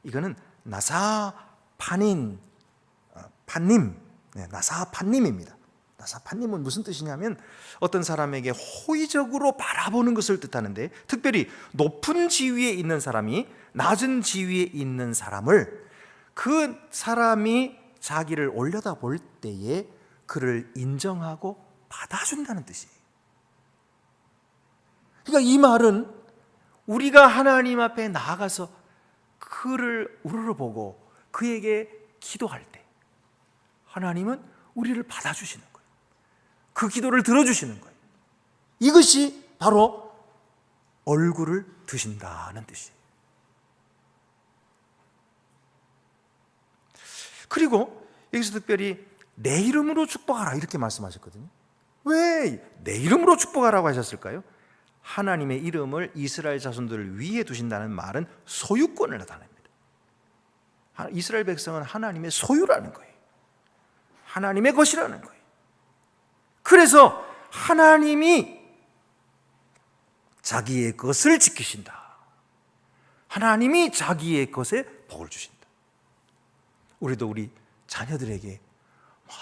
이거는 나사판님, 나사판님입니다. 나사판님은 무슨 뜻이냐면 어떤 사람에게 호의적으로 바라보는 것을 뜻하는데, 특별히 높은 지위에 있는 사람이 낮은 지위에 있는 사람을, 그 사람이 자기를 올려다 볼 때에 그를 인정하고 받아준다는 뜻이에요. 그러니까 이 말은 우리가 하나님 앞에 나아가서 그를 우러러보고 그에게 기도할 때 하나님은 우리를 받아주시는 거예요. 그 기도를 들어주시는 거예요. 이것이 바로 얼굴을 드신다는 뜻이에요. 그리고 여기서 특별히 내 이름으로 축복하라 이렇게 말씀하셨거든요. 왜 내 이름으로 축복하라고 하셨을까요? 하나님의 이름을 이스라엘 자손들 위에 두신다는 말은 소유권을 나타냅니다. 이스라엘 백성은 하나님의 소유라는 거예요. 하나님의 것이라는 거예요. 그래서 하나님이 자기의 것을 지키신다. 하나님이 자기의 것에 복을 주신다. 우리도 우리 자녀들에게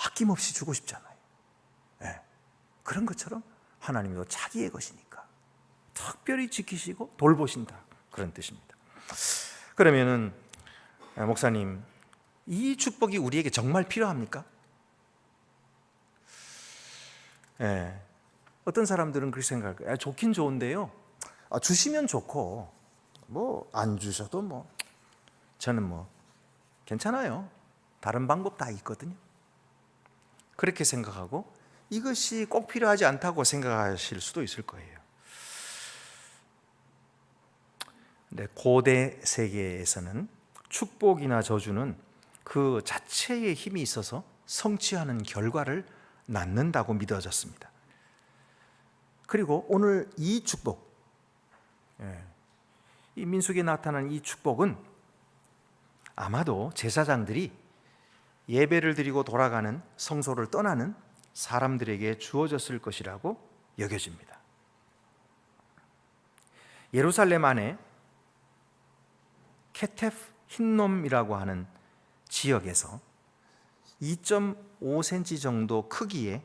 아낌없이 주고 싶잖아요. 네. 그런 것처럼 하나님도 자기의 것이니까 특별히 지키시고 돌보신다, 그런 뜻입니다. 그러면은 목사님, 이 축복이 우리에게 정말 필요합니까? 네. 어떤 사람들은 그렇게 생각할 거예요. 좋긴 좋은데요, 주시면 좋고 뭐 안 주셔도 뭐 저는 뭐 괜찮아요. 다른 방법 다 있거든요. 그렇게 생각하고 이것이 꼭 필요하지 않다고 생각하실 수도 있을 거예요. 근데 고대 세계에서는 축복이나 저주는 그 자체의 힘이 있어서 성취하는 결과를 낳는다고 믿어졌습니다. 그리고 오늘 이 축복, 이 민수기에 나타난 이 축복은 아마도 제사장들이 예배를 드리고 돌아가는 성소를 떠나는 사람들에게 주어졌을 것이라고 여겨집니다. 예루살렘 안에 케테프 흰놈이라고 하는 지역에서 2.5cm 정도 크기의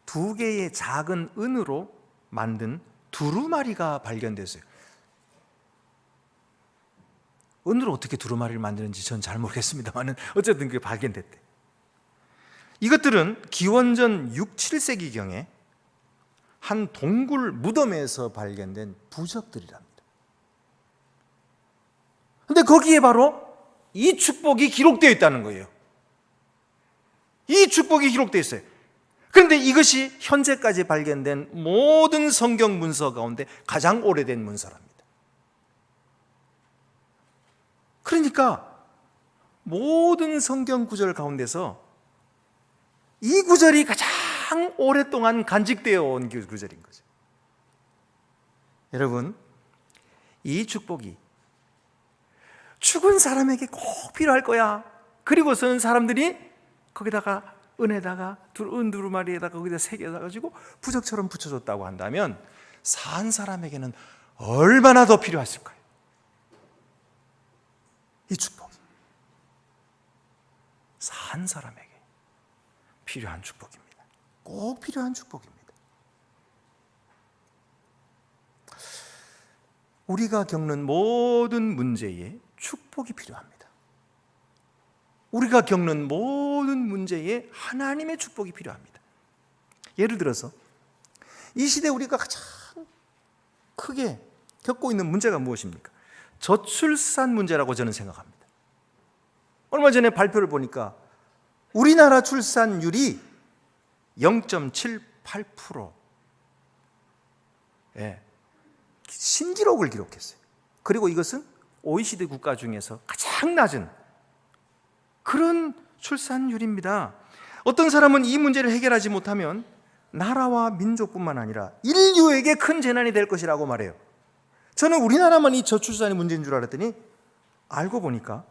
두 개의 작은 은으로 만든 두루마리가 발견됐어요. 은으로 어떻게 두루마리를 만드는지 전 잘 모르겠습니다만 어쨌든 그게 발견됐대. 이것들은 기원전 6, 7세기경에 한 동굴 무덤에서 발견된 부적들이랍니다. 근데 거기에 바로 이 축복이 기록되어 있다는 거예요. 이 축복이 기록되어 있어요. 그런데 이것이 현재까지 발견된 모든 성경 문서 가운데 가장 오래된 문서랍니다. 그러니까 모든 성경 구절 가운데서 이 구절이 가장 오랫동안 간직되어 온 구절인 거죠. 여러분, 이 축복이 죽은 사람에게 꼭 필요할 거야. 그리고서는 사람들이 거기다가 은에다가 은두루마리에다가 거기다 새겨가지고 부적처럼 붙여줬다고 한다면 산 사람에게는 얼마나 더 필요했을까요? 이 축복, 산 사람에게 필요한 축복입니다. 꼭 필요한 축복입니다. 우리가 겪는 모든 문제에 축복이 필요합니다. 우리가 겪는 모든 문제에 하나님의 축복이 필요합니다. 예를 들어서 이 시대 우리가 가장 크게 겪고 있는 문제가 무엇입니까? 저출산 문제라고 저는 생각합니다. 얼마 전에 발표를 보니까 우리나라 출산율이 0.78%, 신기록을 기록했어요. 그리고 이것은 OECD 국가 중에서 가장 낮은 그런 출산율입니다. 어떤 사람은 이 문제를 해결하지 못하면 나라와 민족뿐만 아니라 인류에게 큰 재난이 될 것이라고 말해요. 저는 우리나라만 이 저출산이 문제인 줄 알았더니 알고 보니까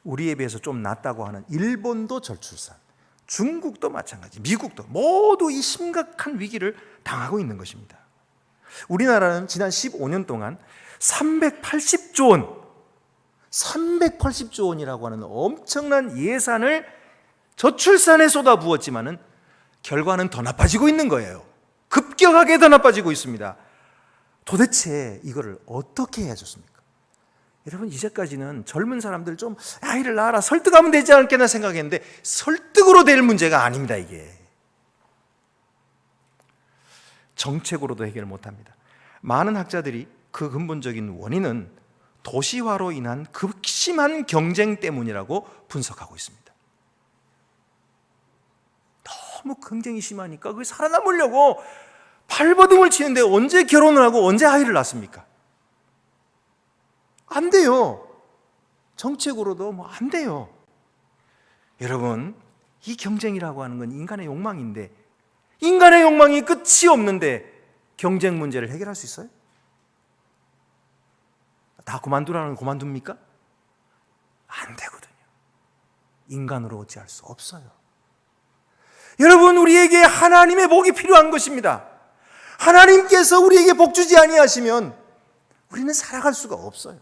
우리에 비해서 좀 낫다고 하는 일본도 저출산, 중국도 마찬가지, 미국도 모두 이 심각한 위기를 당하고 있는 것입니다. 우리나라는 지난 15년 동안 380조 원, 380조 원이라고 하는 엄청난 예산을 저출산에 쏟아부었지만은 결과는 더 나빠지고 있는 거예요. 급격하게 더 나빠지고 있습니다. 도대체 이거를 어떻게 해야 좋습니까? 여러분, 이제까지는 젊은 사람들 좀 아이를 낳아라, 설득하면 되지 않겠나 생각했는데 설득으로 될 문제가 아닙니다. 이게 정책으로도 해결 못합니다. 많은 학자들이 그 근본적인 원인은 도시화로 인한 극심한 경쟁 때문이라고 분석하고 있습니다. 너무 경쟁이 심하니까 그게 살아남으려고 발버둥을 치는데 언제 결혼을 하고 언제 아이를 낳습니까? 안 돼요. 정책으로도 뭐 안 돼요. 여러분, 이 경쟁이라고 하는 건 인간의 욕망인데 인간의 욕망이 끝이 없는데 경쟁 문제를 해결할 수 있어요? 다 그만두라는 그만둡니까? 안 되거든요. 인간으로 어찌할 수 없어요. 여러분, 우리에게 하나님의 복이 필요한 것입니다. 하나님께서 우리에게 복 주지 아니하시면 우리는 살아갈 수가 없어요.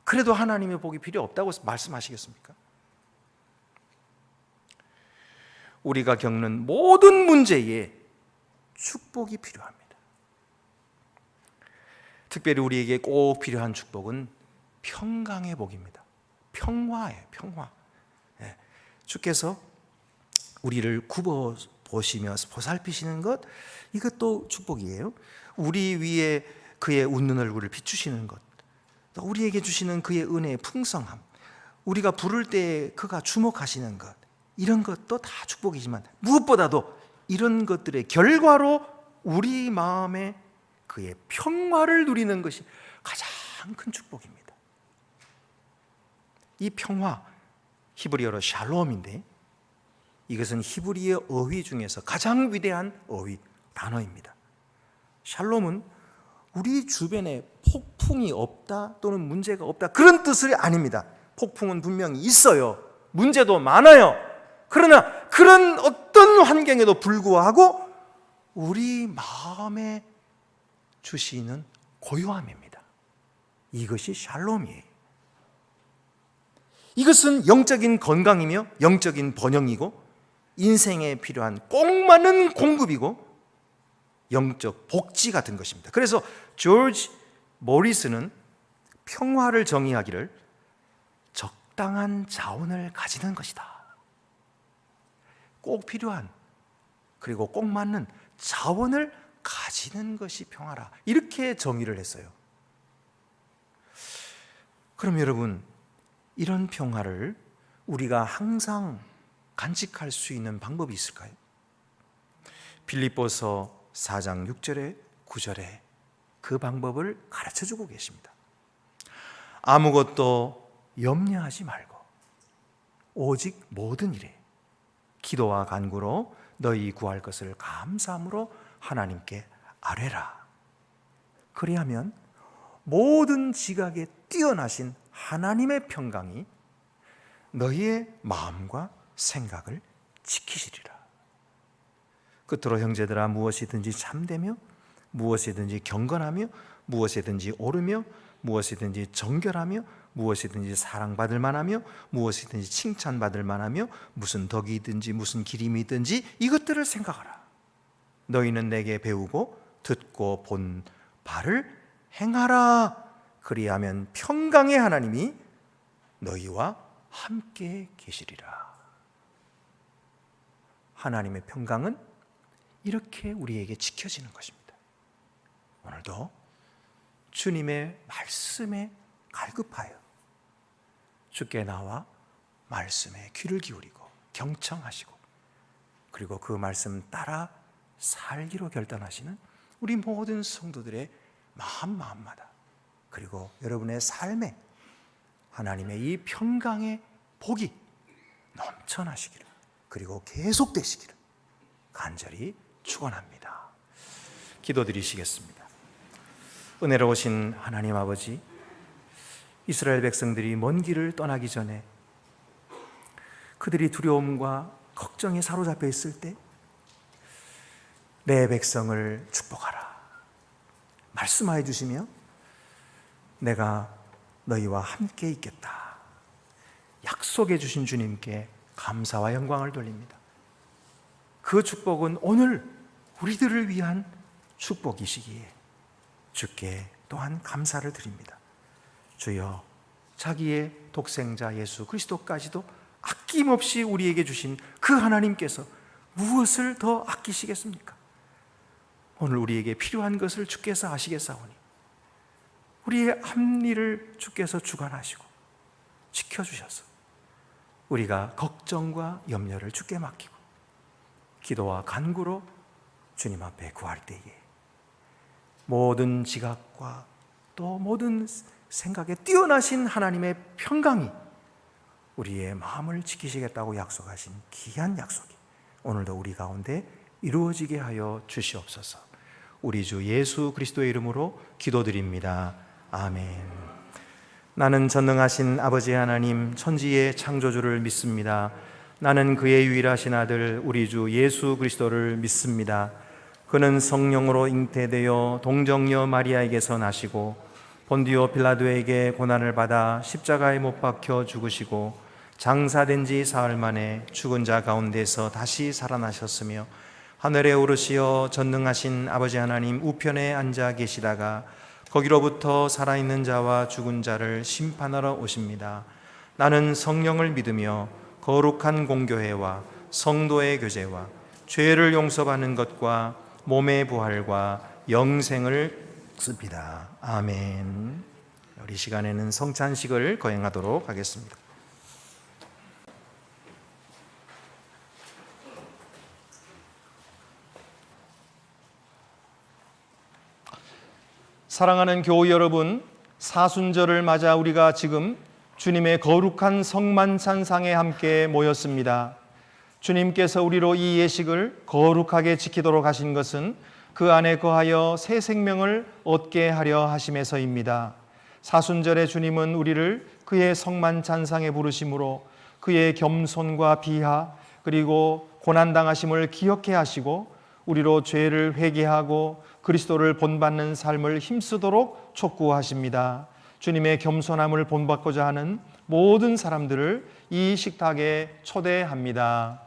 그래도 하나님의 복이 필요 없다고 말씀하시겠습니까? 우리가 겪는 모든 문제에 축복이 필요합니다. 특별히 우리에게 꼭 필요한 축복은 평강의 복입니다. 평화예요, 평화. 주께서 우리를 굽어 보시며 보살피시는 것, 이것도 축복이에요. 우리 위에 그의 웃는 얼굴을 비추시는 것, 또 우리에게 주시는 그의 은혜의 풍성함, 우리가 부를 때 그가 주목하시는 것, 이런 것도 다 축복이지만 무엇보다도 이런 것들의 결과로 우리 마음에 그의 평화를 누리는 것이 가장 큰 축복입니다. 이 평화, 히브리어로 샬롬인데 이것은 히브리어 어휘 중에서 가장 위대한 어휘 단어입니다. 샬롬은 우리 주변에 폭풍이 없다 또는 문제가 없다 그런 뜻이 아닙니다. 폭풍은 분명히 있어요. 문제도 많아요. 그러나 그런 어떤 환경에도 불구하고 우리 마음에 주시는 고요함입니다. 이것이 샬롬이에요. 이것은 영적인 건강이며 영적인 번영이고 인생에 필요한 꼭 맞는 공급이고 영적 복지 같은 것입니다. 그래서 조지 모리스는 평화를 정의하기를 적당한 자원을 가지는 것이다. 꼭 필요한 그리고 꼭 맞는 자원을 가지는 것이 평화라 이렇게 정의를 했어요. 그럼 여러분 이런 평화를 우리가 항상 간직할 수 있는 방법이 있을까요? 빌립보서 4장 6절에 9절에 그 방법을 가르쳐주고 계십니다. 아무것도 염려하지 말고 오직 모든 일에 기도와 간구로 너희 구할 것을 감사함으로 하나님께 아뢰라. 그리하면 모든 지각에 뛰어나신 하나님의 평강이 너희의 마음과 생각을 지키시리라. 끝으로 형제들아 무엇이든지 참되며 무엇이든지 경건하며 무엇이든지 옳으며 무엇이든지 정결하며 무엇이든지 사랑받을 만하며 무엇이든지 칭찬받을 만하며 무슨 덕이든지 무슨 기림이든지 이것들을 생각하라. 너희는 내게 배우고 듣고 본 바를 행하라. 그리하면 평강의 하나님이 너희와 함께 계시리라. 하나님의 평강은 이렇게 우리에게 지켜지는 것입니다. 오늘도 주님의 말씀에 갈급하여 주께 나와 말씀에 귀를 기울이고 경청하시고 그리고 그 말씀 따라 살기로 결단하시는 우리 모든 성도들의 마음마다 그리고 여러분의 삶에 하나님의 이 평강의 복이 넘쳐나시기를 그리고 계속되시기를 간절히 축원합니다. 기도드리시겠습니다. 은혜로우신 하나님 아버지, 이스라엘 백성들이 먼 길을 떠나기 전에 그들이 두려움과 걱정에 사로잡혀 있을 때 내 백성을 축복하라 말씀하여 주시며 내가 너희와 함께 있겠다 약속해 주신 주님께 감사와 영광을 돌립니다. 그 축복은 오늘 우리들을 위한 축복이시기에 주께 또한 감사를 드립니다. 주여, 자기의 독생자 예수 그리스도까지도 아낌없이 우리에게 주신 그 하나님께서 무엇을 더 아끼시겠습니까? 오늘 우리에게 필요한 것을 주께서 아시겠사오니 우리의 한 일을 주께서 주관하시고 지켜주셔서 우리가 걱정과 염려를 주께 맡기고 기도와 간구로 주님 앞에 구할 때에 모든 지각과 또 모든 생각에 뛰어나신 하나님의 평강이 우리의 마음을 지키시겠다고 약속하신 귀한 약속이 오늘도 우리 가운데 이루어지게 하여 주시옵소서. 우리 주 예수 그리스도의 이름으로 기도드립니다. 아멘. 나는 전능하신 아버지 하나님 천지의 창조주를 믿습니다. 나는 그의 유일하신 아들 우리 주 예수 그리스도를 믿습니다. 그는 성령으로 잉태되어 동정녀 마리아에게서 나시고 본디오 빌라도에게 고난을 받아 십자가에 못 박혀 죽으시고 장사된 지 사흘 만에 죽은 자 가운데서 다시 살아나셨으며 하늘에 오르시어 전능하신 아버지 하나님 우편에 앉아 계시다가 거기로부터 살아있는 자와 죽은 자를 심판하러 오십니다. 나는 성령을 믿으며 거룩한 공교회와 성도의 교제와 죄를 용서받는 것과 몸의 부활과 영생을 씁니다. 아멘. 우리 시간에는 성찬식을 거행하도록 하겠습니다. 사랑하는 교우 여러분, 사순절을 맞아 우리가 지금 주님의 거룩한 성만찬상에 함께 모였습니다. 주님께서 우리로 이 예식을 거룩하게 지키도록 하신 것은 그 안에 거하여 새 생명을 얻게 하려 하심에서입니다. 사순절에 주님은 우리를 그의 성만찬상에 부르심으로 그의 겸손과 비하 그리고 고난당하심을 기억해 하시고 우리로 죄를 회개하고 그리스도를 본받는 삶을 힘쓰도록 촉구하십니다. 주님의 겸손함을 본받고자 하는 모든 사람들을 이 식탁에 초대합니다.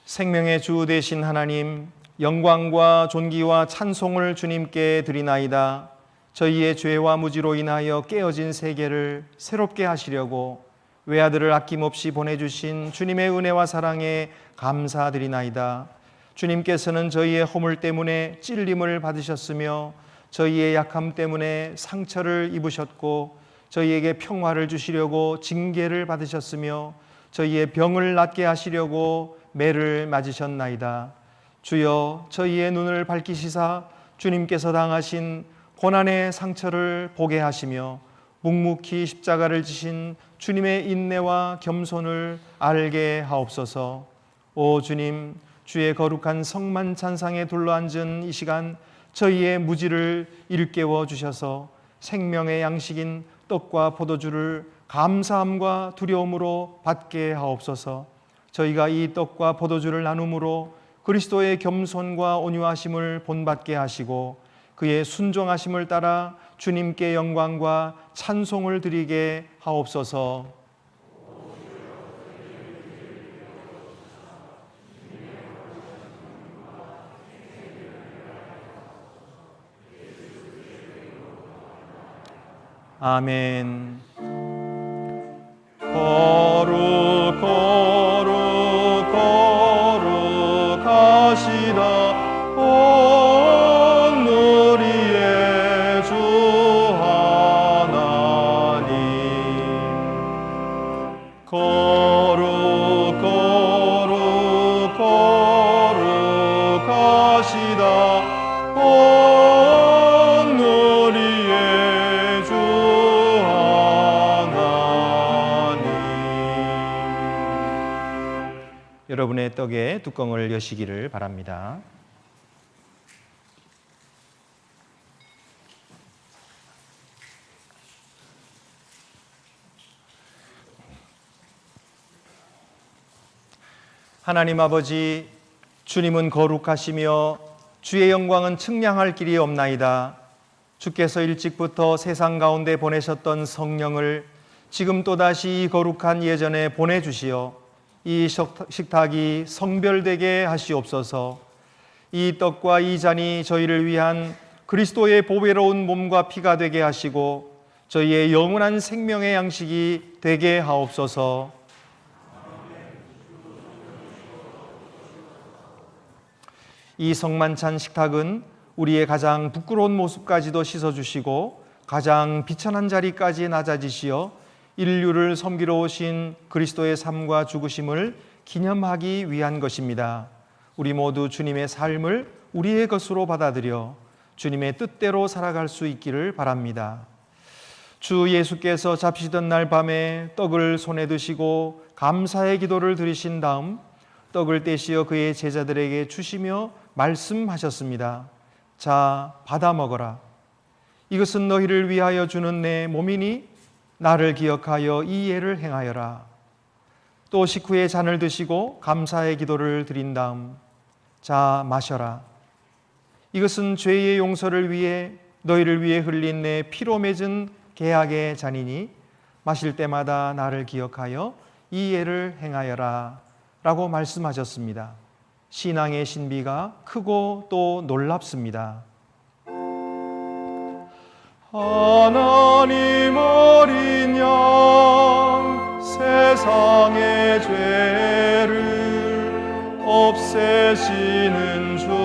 생명의 주 되신 하나님, 영광과 존귀와 찬송을 주님께 드리나이다. 저희의 죄와 무지로 인하여 깨어진 세계를 새롭게 하시려고 외아들을 아낌없이 보내주신 주님의 은혜와 사랑에 감사드리나이다. 주님께서는 저희의 허물 때문에 찔림을 받으셨으며 저희의 약함 때문에 상처를 입으셨고 저희에게 평화를 주시려고 징계를 받으셨으며 저희의 병을 낫게 하시려고 매를 맞으셨나이다. 주여, 저희의 눈을 밝히시사 주님께서 당하신 고난의 상처를 보게 하시며 묵묵히 십자가를 지신 주님의 인내와 겸손을 알게 하옵소서. 오 주님, 주의 거룩한 성만찬상에 둘러앉은 이 시간 저희의 무지를 일깨워 주셔서 생명의 양식인 떡과 포도주를 감사함과 두려움으로 받게 하옵소서. 저희가 이 떡과 포도주를 나눔으로 그리스도의 겸손과 온유하심을 본받게 하시고 그의 순종하심을 따라 주님께 영광과 찬송을 드리게 하옵소서. 아멘. 거룩 거룩 거룩하시다 온 우리의 주 하나님. 거룩 거룩 거룩하시다 온 우리의 주 여러분의 떡에 뚜껑을 여시기를 바랍니다. 하나님 아버지, 주님은 거룩하시며 주의 영광은 측량할 길이 없나이다. 주께서 일찍부터 세상 가운데 보내셨던 성령을 지금 또다시 이 거룩한 예전에 보내주시어 이 식탁이 성별되게 하시옵소서. 이 떡과 이 잔이 저희를 위한 그리스도의 보배로운 몸과 피가 되게 하시고 저희의 영원한 생명의 양식이 되게 하옵소서. 이 성만찬 식탁은 우리의 가장 부끄러운 모습까지도 씻어주시고 가장 비천한 자리까지 낮아지시어 인류를 섬기러 오신 그리스도의 삶과 죽으심을 기념하기 위한 것입니다. 우리 모두 주님의 삶을 우리의 것으로 받아들여 주님의 뜻대로 살아갈 수 있기를 바랍니다. 주 예수께서 잡히시던 날 밤에 떡을 손에 드시고 감사의 기도를 드리신 다음 떡을 떼시어 그의 제자들에게 주시며 말씀하셨습니다. 자, 받아 먹어라. 이것은 너희를 위하여 주는 내 몸이니 나를 기억하여 이 예를 행하여라. 또 식후에 잔을 드시고 감사의 기도를 드린 다음 자, 마셔라. 이것은 죄의 용서를 위해 너희를 위해 흘린 내 피로 맺은 계약의 잔이니 마실 때마다 나를 기억하여 이 예를 행하여라 라고 말씀하셨습니다. 신앙의 신비가 크고 또 놀랍습니다. 하나님 어린 양 세상의 죄를 없애시는 주여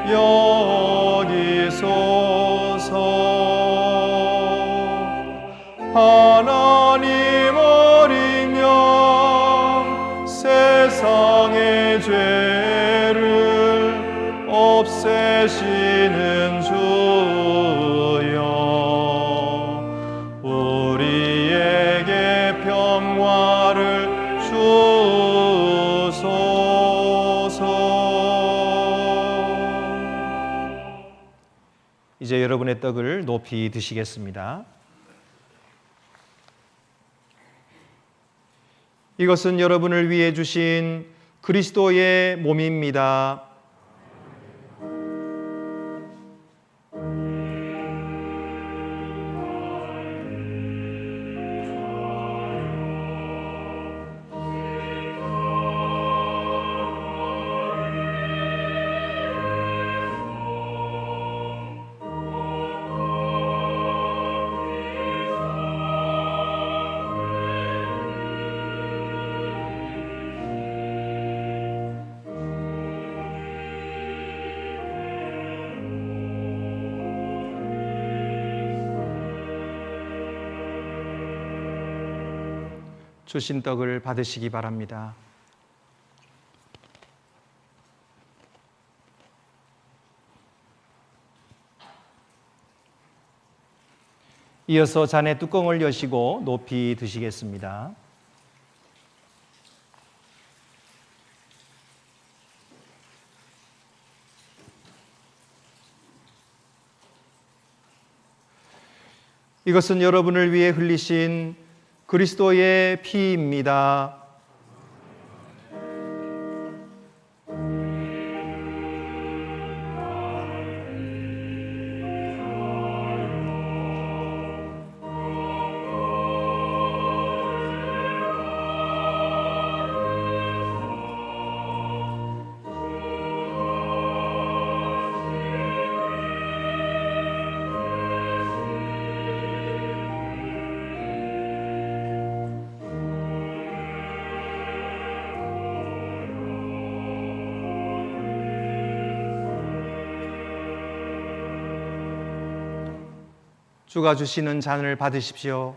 여기소서. 하나님 어린 양 세상의 죄를 없애시는 주여, 우리에게 평화를 주소서. 이제 여러분의 떡을 높이 드시겠습니다. 이것은 여러분을 위해 주신 그리스도의 몸입니다. 주신 떡을 받으시기 바랍니다. 이어서 잔의 뚜껑을 여시고 높이 드시겠습니다. 이것은 여러분을 위해 흘리신 그리스도의 피입니다. 주가 주시는 잔을 받으십시오.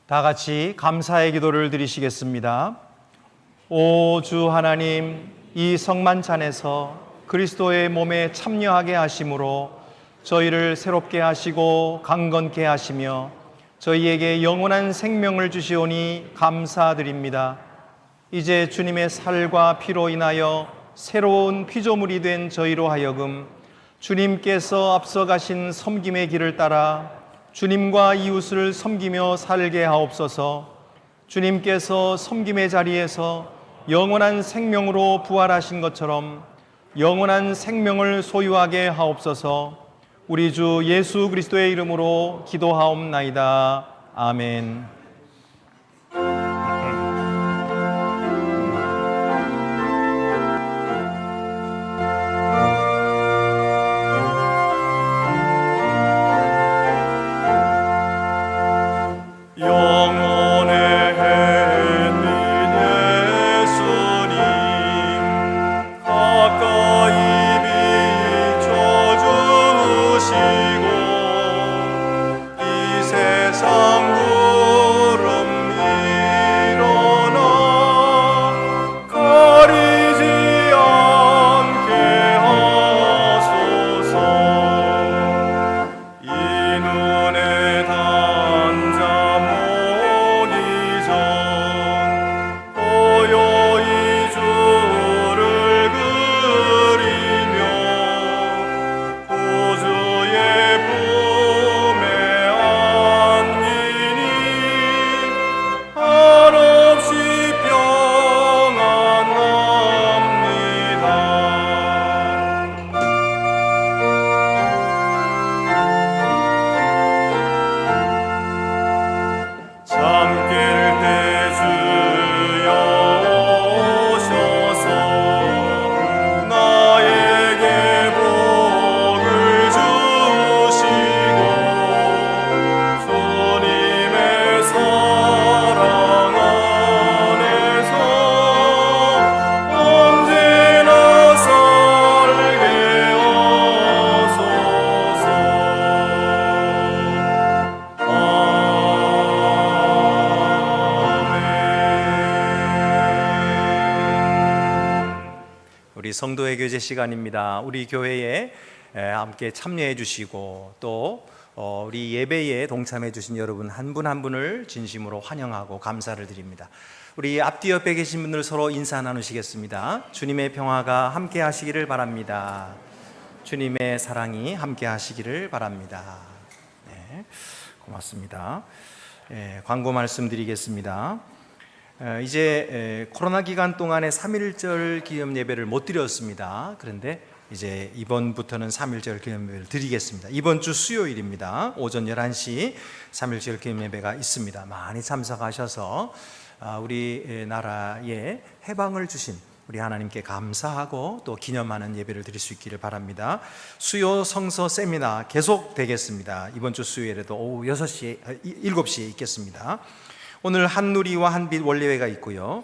다 같이 감사의 기도를 드리시겠습니다. 오 주 하나님, 이 성만찬에서 그리스도의 몸에 참여하게 하심으로 저희를 새롭게 하시고 강건케 하시며 저희에게 영원한 생명을 주시오니 감사드립니다. 이제 주님의 살과 피로 인하여 새로운 피조물이 된 저희로 하여금 주님께서 앞서가신 섬김의 길을 따라 주님과 이웃을 섬기며 살게 하옵소서. 주님께서 섬김의 자리에서 영원한 생명으로 부활하신 것처럼 영원한 생명을 소유하게 하옵소서. 우리 주 예수 그리스도의 이름으로 기도하옵나이다. 아멘. 세상 성도의 교제 시간입니다. 우리 교회에 함께 참여해 주시고 또 우리 예배에 동참해 주신 여러분 한 분 한 분을 진심으로 환영하고 감사를 드립니다. 우리 앞뒤 옆에 계신 분들 서로 인사 나누시겠습니다. 주님의 평화가 함께 하시기를 바랍니다. 주님의 사랑이 함께 하시기를 바랍니다. 네, 고맙습니다. 광고 말씀드리겠습니다. 이제 코로나 기간 동안에 3.1절 기념 예배를 못 드렸습니다. 그런데 이제 이번부터는 3.1절 기념 예배를 드리겠습니다. 이번 주 수요일입니다. 오전 11시 3.1절 기념 예배가 있습니다. 많이 참석하셔서 우리 나라에 해방을 주신 우리 하나님께 감사하고 또 기념하는 예배를 드릴 수 있기를 바랍니다. 수요 성서 세미나 계속 되겠습니다. 이번 주 수요일에도 오후 7시에 있겠습니다. 오늘 한누리와 한빛 원리회가 있고요.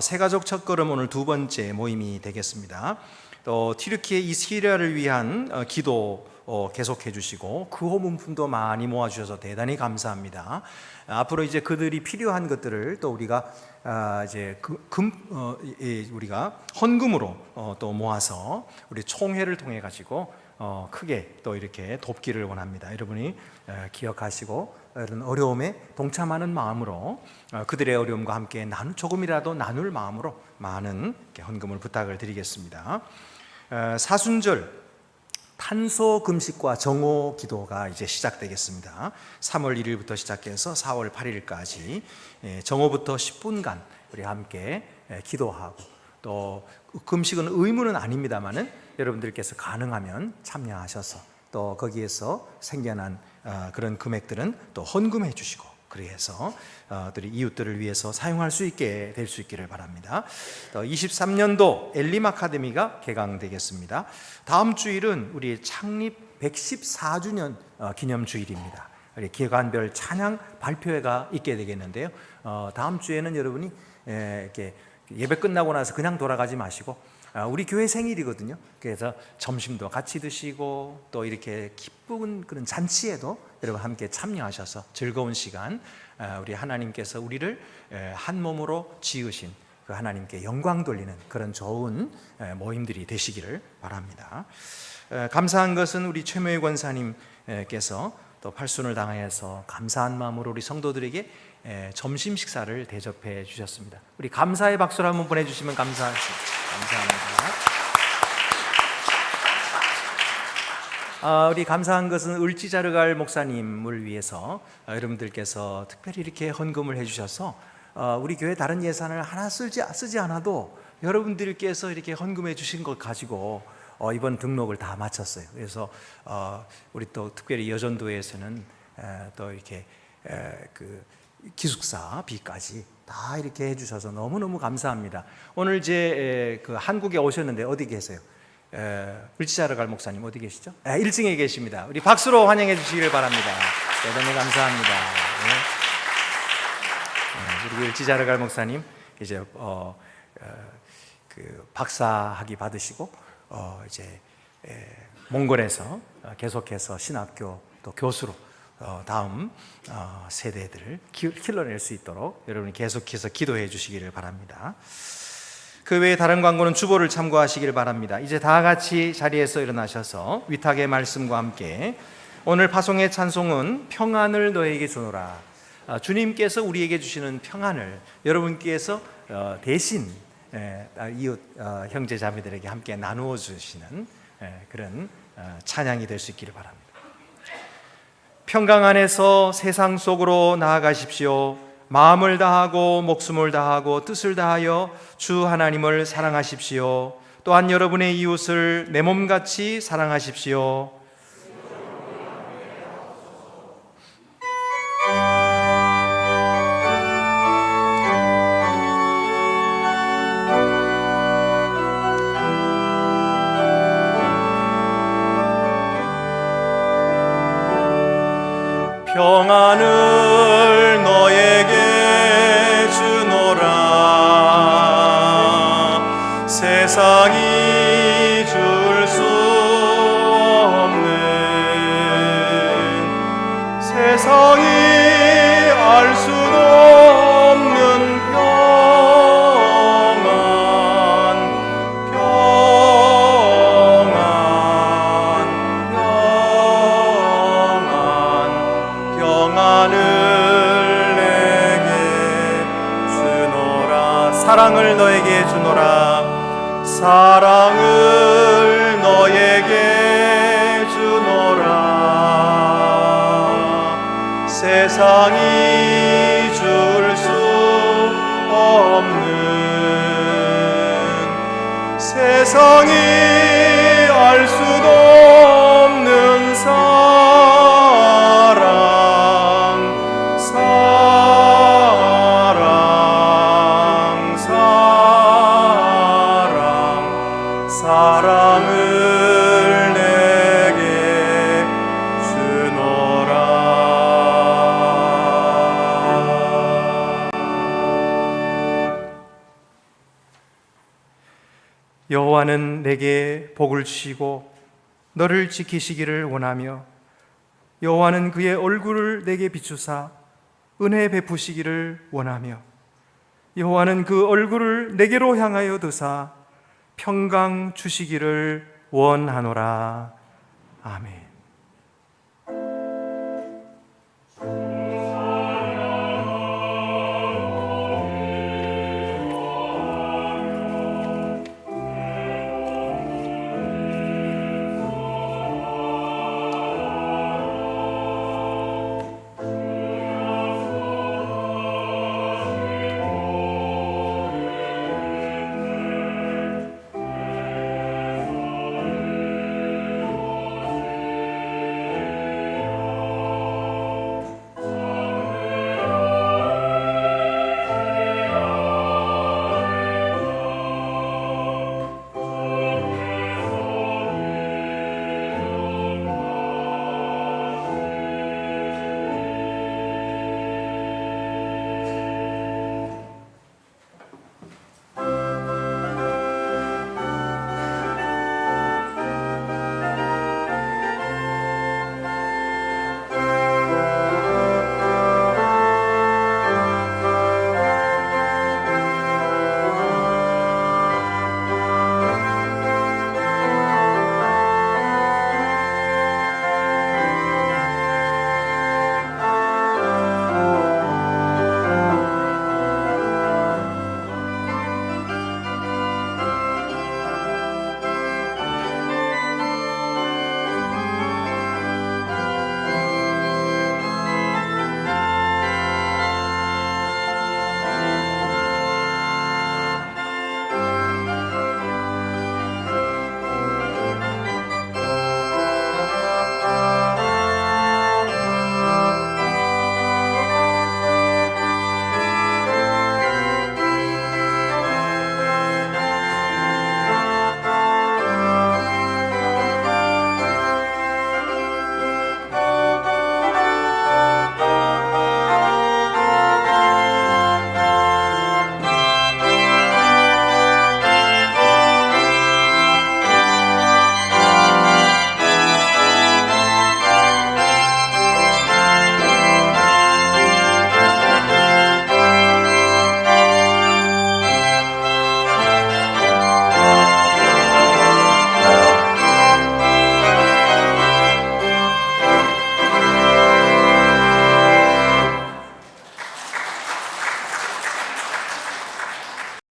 새가족 첫걸음 오늘 두 번째 모임이 되겠습니다. 또 튀르키예 이 시리아를 위한 기도 계속해 주시고 구호 문품도 많이 모아주셔서 대단히 감사합니다. 앞으로 이제 그들이 필요한 것들을 또 우리가 이제 우리가 헌금으로 또 모아서 우리 총회를 통해 가지고 크게 또 이렇게 돕기를 원합니다. 여러분이 기억하시고 이런 어려움에 동참하는 마음으로 그들의 어려움과 함께 조금이라도 나눌 마음으로 많은 헌금을 부탁을 드리겠습니다. 사순절 탄소 금식과 정오 기도가 이제 시작되겠습니다. 3월 1일부터 시작해서 4월 8일까지 정오부터 10분간 우리 함께 기도하고 또 금식은 의무는 아닙니다만은 여러분들께서 가능하면 참여하셔서 또 거기에서 생겨난 그런 금액들은 또 헌금해 주시고 그래서 이웃들을 위해서 사용할 수 있게 될 수 있기를 바랍니다. 23년도 엘림 아카데미가 개강되겠습니다. 다음 주일은 우리 창립 114주년 기념 주일입니다. 우리 기관별 찬양 발표회가 있게 되겠는데요. 다음 주에는 여러분이 이렇게 예배 끝나고 나서 그냥 돌아가지 마시고 우리 교회 생일이거든요. 그래서 점심도 같이 드시고 또 이렇게 기쁜 그런 잔치에도 여러분 함께 참여하셔서 즐거운 시간 우리 하나님께서 우리를 한 몸으로 지으신 그 하나님께 영광 돌리는 그런 좋은 모임들이 되시기를 바랍니다. 감사한 것은 우리 최묘희 권사님께서 또 팔순을 당하여서 감사한 마음으로 우리 성도들에게 점심 식사를 대접해 주셨습니다. 우리 감사의 박수를 한번 보내주시면 감사합니다. 우리 감사한 것은 을지자르갈 목사님을 위해서 여러분들께서 특별히 이렇게 헌금을 해주셔서 우리 교회 다른 예산을 하나 쓰지 않아도 여러분들께서 이렇게 헌금해 주신 것 가지고 이번 등록을 다 마쳤어요. 그래서 우리 또 특별히 여전도에서는 또 이렇게 그 기숙사 비까지 다 이렇게 해주셔서 너무너무 감사합니다. 오늘 이제 그 한국에 오셨는데 어디 계세요? 을지자르갈 목사님 어디 계시죠? 1층에 계십니다. 우리 박수로 환영해 주시기를 바랍니다. 대단히 감사합니다. 우리 을지자르갈 목사님 이제 그 박사학위 받으시고 이제 몽골에서 계속해서 신학교 또 교수로 다음 세대들을 길러낼 수 있도록 여러분이 계속해서 기도해 주시기를 바랍니다. 그 외에 다른 광고는 주보를 참고하시기를 바랍니다. 이제 다 같이 자리에서 일어나셔서 위탁의 말씀과 함께 오늘 파송의 찬송은 평안을 너에게 주노라. 주님께서 우리에게 주시는 평안을 여러분께서 대신 이웃 형제 자매들에게 함께 나누어 주시는 그런 찬양이 될 수 있기를 바랍니다. 평강 안에서 세상 속으로 나아가십시오. 마음을 다하고 목숨을 다하고 뜻을 다하여 주 하나님을 사랑하십시오. 또한 여러분의 이웃을 내 몸같이 사랑하십시오. 평안을 너에게 주노라. 세상이 줄 수 없는, 세상이 알 수도 없는 평안, 평안 사랑을 너에게 주노라. 사랑을 너에게 주노라. 세상이 줄 수 없는, 세상이 알 수도 없는 사랑, 사랑, 사랑, 사랑을 내게 주노라. 여호와는 내게 복을 주시고 너를 지키시기를 원하며, 여호와는 그의 얼굴을 내게 비추사 은혜 베푸시기를 원하며, 여호와는 그 얼굴을 내게로 향하여 드사 평강 주시기를 원하노라. 아멘.